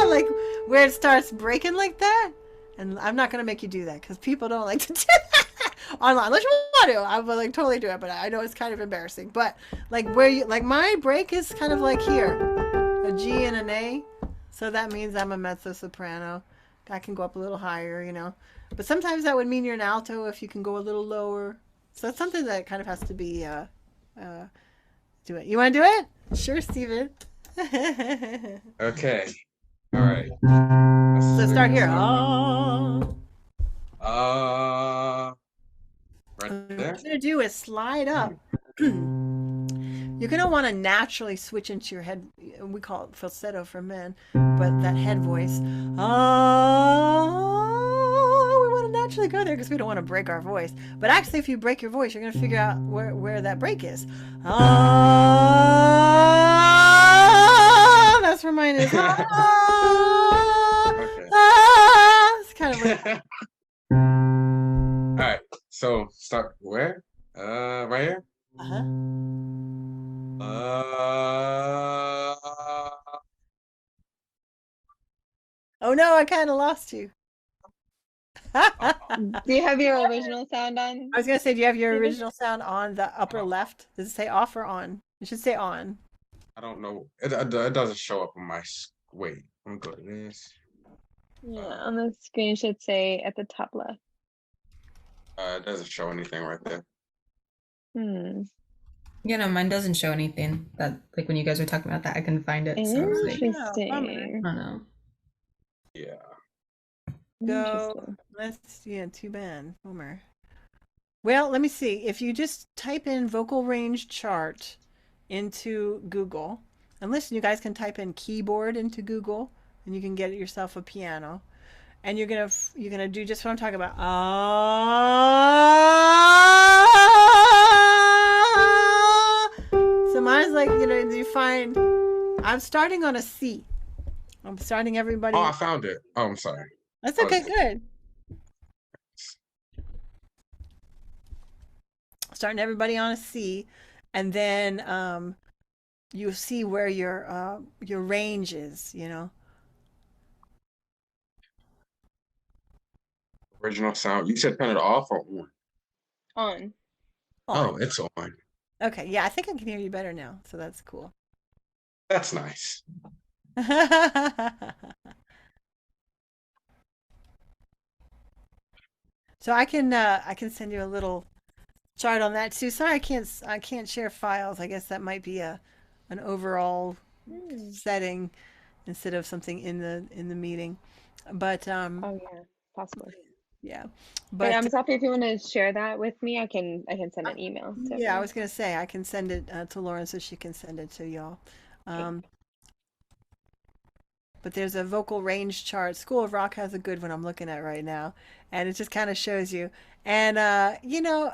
S1: Like where it starts breaking like that. And I'm not going to make you do that because people don't like to do that online. Unless you want to, I will like totally do it, but I know it's kind of embarrassing. But like my break is kind of like here, a G and an A. So that means I'm a mezzo soprano. I can go up a little higher. But sometimes that would mean you're an alto if you can go a little lower. So it's something that kind of has to be, do it. You want to do it? Sure, Steven.
S2: Okay. All right.
S1: So start here.
S2: Right
S1: What
S2: there.
S1: you're going to do is slide up. You're going to want to naturally switch into your head. We call it falsetto for men, but that head voice. We want to naturally go there because we don't want to break our voice. But actually, if you break your voice, you're going to figure out where that break is. That's where mine is.
S2: Okay.
S1: It's kind of like.
S2: All right. So start where? Right here.
S1: Uh-huh. Oh no, I kind of lost you.
S3: Do you have your original sound on?
S1: I was going to say, do you have your
S3: Steven?
S1: original sound on the upper left? Does it say off or on? It should say on.
S2: I don't know. It doesn't show up on my. Wait, I'm going to this.
S3: Yeah,
S2: Uh,
S3: on the screen should say at the top left.
S2: it doesn't show anything right there.
S3: Hmm.
S4: Yeah, no, mine doesn't show anything. That like when you guys were talking about that, I couldn't find it. So I was like,
S1: Yeah, bummer.
S3: Interesting.
S4: I don't know.
S2: Yeah.
S1: Go.
S3: Interesting.
S1: Yeah, too bad. Bummer. Well, let me see. If you just type in vocal range chart into Google, and listen, you guys can type in keyboard into Google, and you can get yourself a piano, and you're gonna do just what I'm talking about. Ah! So mine's like you find. I'm starting on a C. I'm starting everybody.
S2: Oh, I found it. Oh, I'm sorry.
S1: That's okay. Good. Starting everybody on a C, and then you see where your range is.
S2: Original sound. You said turn it off or on?
S3: On.
S2: Oh, it's on.
S1: Okay, yeah, I think I can hear you better now, so that's cool.
S2: That's nice.
S1: So I can send you a little chart on that too. Sorry, I can't share files. I guess that might be an overall setting instead of something in the meeting. But
S3: Oh yeah, possibly.
S1: yeah.
S3: But
S1: But
S3: I'm Sahffi, if you want to share that with me, I can send an email to
S1: yeah, I
S3: everyone.
S1: was gonna say I can send it to Lauren so she can send it to y'all. But there's a vocal range chart. School of Rock has a good one I'm looking at right now, and it just kind of shows you. And again,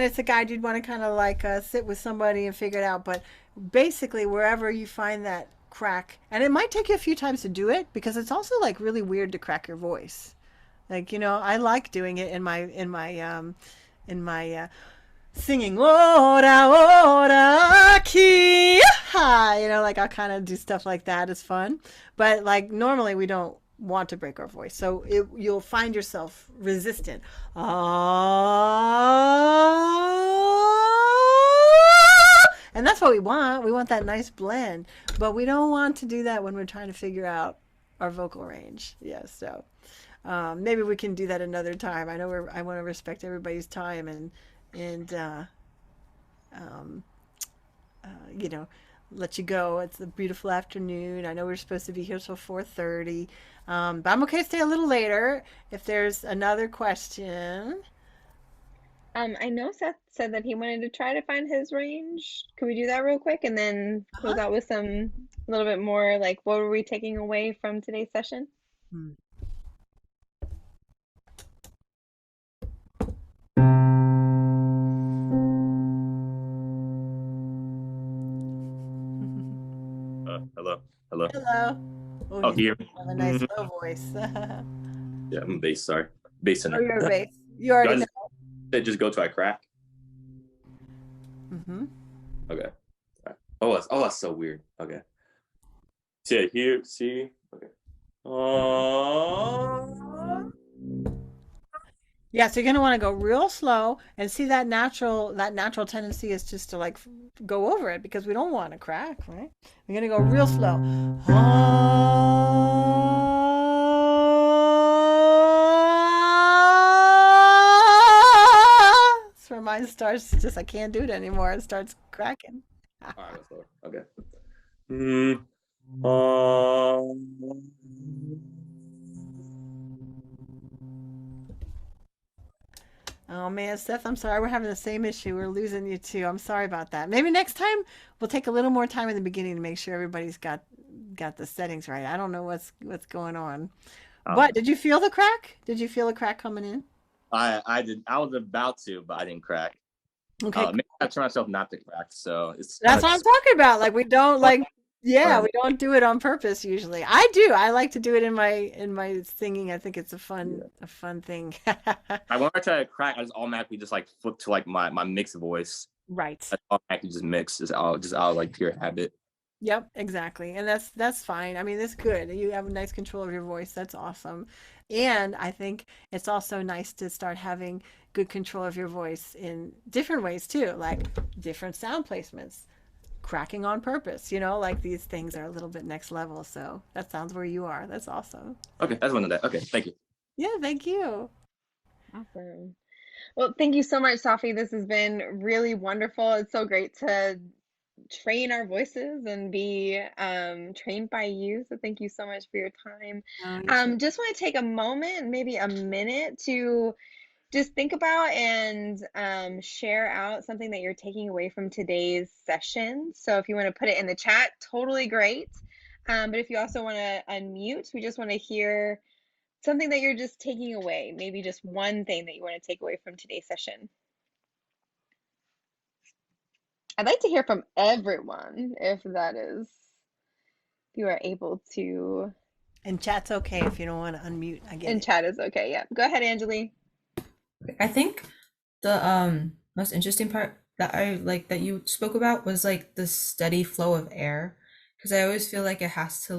S1: it's a guide you'd want to kind of like sit with somebody and figure it out. But basically, wherever you find that crack, and it might take you a few times to do it because it's also like really weird to crack your voice. Like I like doing it in my singing ora ora ki ha, like I'll kind of do stuff like that. It's fun, but like normally we don't want to break our voice, so you'll find yourself resistant. And that's what we want. We want that nice blend, but we don't want to do that when we're trying to figure out our vocal range. Yeah, so maybe we can do that another time. I want to respect everybody's time and um, let you go. It's a beautiful afternoon. I know we're supposed to be here till 4:30, but I'm okay to stay a little later if there's another question.
S3: I know Seth said that he wanted to try to find his range. Could we do that real quick and then close out with some a little bit more like what were we taking away from today's session?
S5: Hello. Hello.
S1: Hello.
S5: Oh,
S1: You
S5: here.
S1: have a nice low voice.
S5: Yeah, I'm bass, sorry. Bass in
S1: Oh,
S5: it.
S1: you're a bass. You already know.
S5: Just go to a crack.
S1: Mm-hmm.
S5: Okay. Oh, that's so weird. Okay. See here, see. Okay.
S1: Yeah, so you're gonna want to go real slow and see that natural tendency is just to like go over it because we don't want to crack, right? We're gonna go real slow. That's where mine starts. Just I can't do it anymore. It starts cracking.
S5: All right, let's go. Okay. Mm, uh,
S1: Oh man, Seth, I'm sorry. We're having the same issue. We're losing you too. I'm sorry about that. Maybe next time we'll take a little more time in the beginning to make sure everybody's got the settings right. I don't know what's going on. But did you feel the crack? Did you feel the crack coming in?
S5: I did. I was about to, but I didn't crack.
S1: Okay.
S5: Maybe I turned myself not to crack. So
S1: That's what I'm talking about. Like we don't we don't do it on purpose usually. I do. I like to do it in my singing. I think it's a fun thing.
S5: I want to try to crack. I just automatically just like flip to like my mixed voice.
S1: Right.
S5: I automatically just mix. Just out like pure habit.
S1: Yep, exactly. And that's fine. I mean, that's good. You have nice control of your voice. That's awesome. And I think it's also nice to start having good control of your voice in different ways too, like different sound placements. cracking on purpose, you know, like these things are a little bit next level. So that sounds where you are. That's awesome.
S5: Okay, that's one of that. Okay, thank you.
S1: Yeah, thank you.
S3: Awesome. Well, thank you so much, Sahffi. This has been really wonderful. It's so great to train our voices and be trained by you. So thank you so much for your time.
S1: Oh, you too.
S3: Just want to take a moment, maybe a minute, to just think about and share out something that you're taking away from today's session. So if you want to put it in the chat, totally great. But if you also want to unmute, we just want to hear something that you're just taking away, maybe just one thing that you want to take away from today's session. I'd like to hear from everyone if you are able to.
S1: And chat's okay if you don't want to unmute. I get
S3: And
S1: it.
S3: chat is okay. Yeah. Go ahead, Anjali.
S4: I think the most interesting part that I like that you spoke about was like the steady flow of air, because I always feel like it has to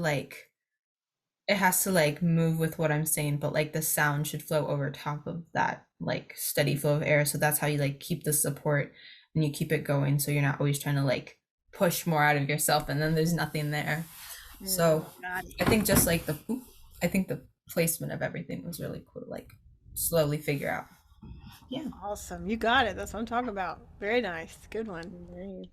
S4: move with what I'm saying, but like the sound should flow over top of that like steady flow of air. So that's how you like keep the support and you keep it going, so you're not always trying to like push more out of yourself and then there's nothing there. So I think just like the placement of everything was really cool to like slowly figure out. Yeah.
S1: Awesome. You got it. That's what I'm talking about. Very nice. Good one.
S3: Nice.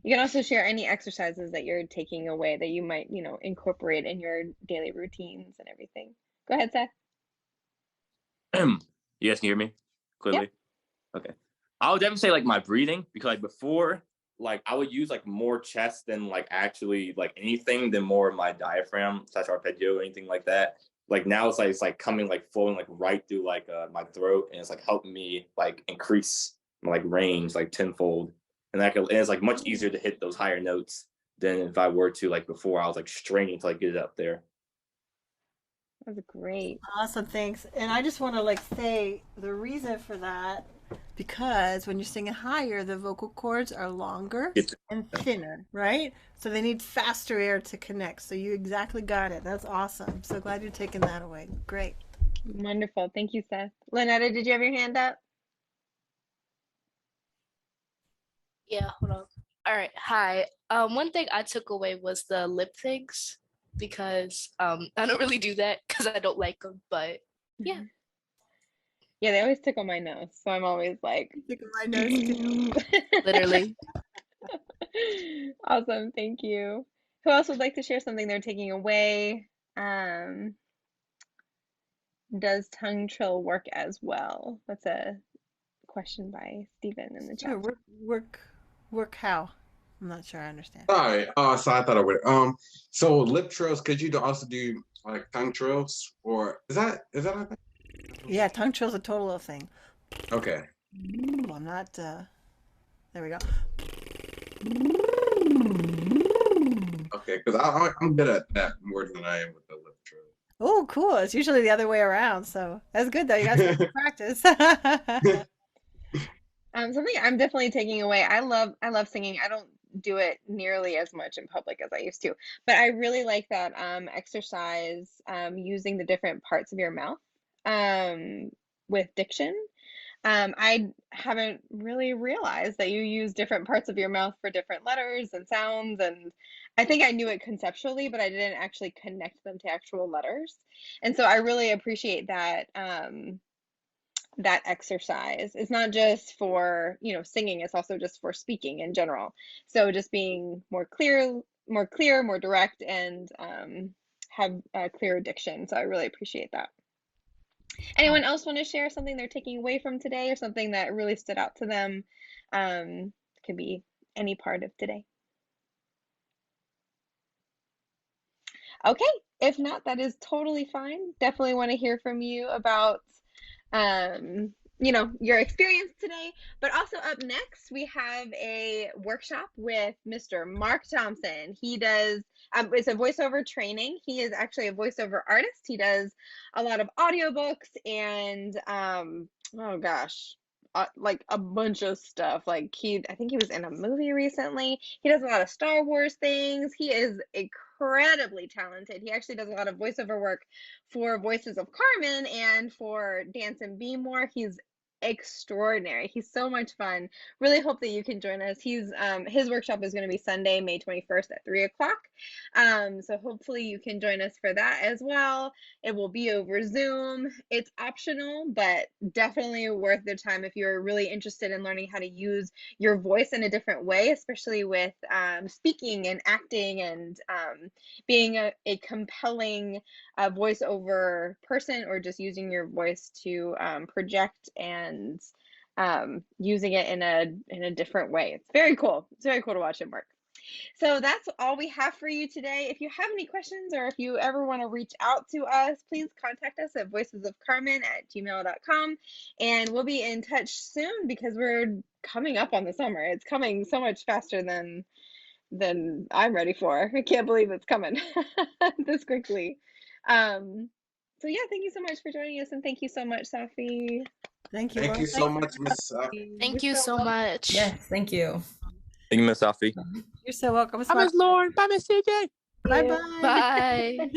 S3: You can also share any exercises that you're taking away that you might, incorporate in your daily routines and everything. Go ahead, Seth.
S5: You guys can hear me clearly? Yeah. Okay. I would definitely say like my breathing, because like before, like I would use like more chest than like actually like anything, than more of my diaphragm / arpeggio or anything like that. Like now it's like coming like flowing like right through like my throat, and it's like helping me like increase my like range like tenfold. And it's like much easier to hit those higher notes than if I were to like before I was like straining to like get it up there.
S3: That's great.
S1: Awesome, thanks. And I just want to like say the reason for that, because when you're singing higher, the vocal cords are longer and thinner, right? So they need faster air to connect. So you exactly got it. That's awesome. So glad you're taking that away. Great.
S3: Wonderful. Thank you, Seth. Lynetta, did you have your hand up?
S6: Yeah, hold on. All right, hi. One thing I took away was the lip things, because I don't really do that because I don't like them, but yeah.
S3: Yeah, they always tickle my nose, so I'm always like
S1: tickle my nose too.
S6: Literally.
S3: Awesome, thank you. Who else would like to share something they're taking away? Does tongue trill work as well? That's a question by Stephen in the chat.
S1: Sure, work how? I'm not sure I understand.
S2: Sorry. So I thought I would. So lip trills, could you also do like tongue trills, or is that a thing?
S1: Yeah, tongue trill's a total thing.
S2: Okay.
S1: I'm not. There we go.
S2: Okay, because I'm good at that more than I am with the lip trill.
S1: Oh, cool! It's usually the other way around, so that's good though. You guys have to practice.
S3: Something I'm definitely taking away. I love singing. I don't do it nearly as much in public as I used to, but I really like that exercise using the different parts of your mouth with diction. I haven't really realized that you use different parts of your mouth for different letters and sounds, and I think I knew it conceptually, but I didn't actually connect them to actual letters. And so I really appreciate that that exercise. It's not just for, singing, it's also just for speaking in general. So just being more clear, more direct, and have a clear diction. So I really appreciate that. Anyone else want to share something they're taking away from today, or something that really stood out to them? Could be any part of today. Okay, if not, that is totally fine. Definitely want to hear from you about your experience today. But also up next, we have a workshop with Mr. Mark Thompson. He does, it's a voiceover training. He is actually a voiceover artist. He does a lot of audiobooks and, like a bunch of stuff. Like I think he was in a movie recently. He does a lot of Star Wars things. He is incredibly talented. He actually does a lot of voiceover work for Voices of Carmen and for Dance and Be More. He's extraordinary. He's so much fun. Really hope that you can join us. He's his workshop is going to be Sunday, May 21st at 3 o'clock. So hopefully you can join us for that as well. It will be over Zoom. It's optional, but definitely worth the time if you're really interested in learning how to use your voice in a different way, especially with speaking and acting and being a compelling voiceover person, or just using your voice to project and using it in a different way. It's very cool. It's very cool to watch him work. So that's all we have for you today. If you have any questions, or if you ever want to reach out to us, please contact us at voicesofcarmen@gmail.com, and we'll be in touch soon because we're coming up on the summer. It's coming so much faster than I'm ready for. I can't believe it's coming this quickly. So yeah, thank you so much for joining us, and thank you so much, Sahffi.
S1: Thank you.
S2: Thank you so much, Miss.
S6: Thank you so much.
S4: Yes, thank you.
S5: Thank you, Miss Sahffi.
S1: You're so welcome.
S7: Bye, Miss Lauren. Bye, Miss CJ.
S1: Bye-bye.
S6: Bye.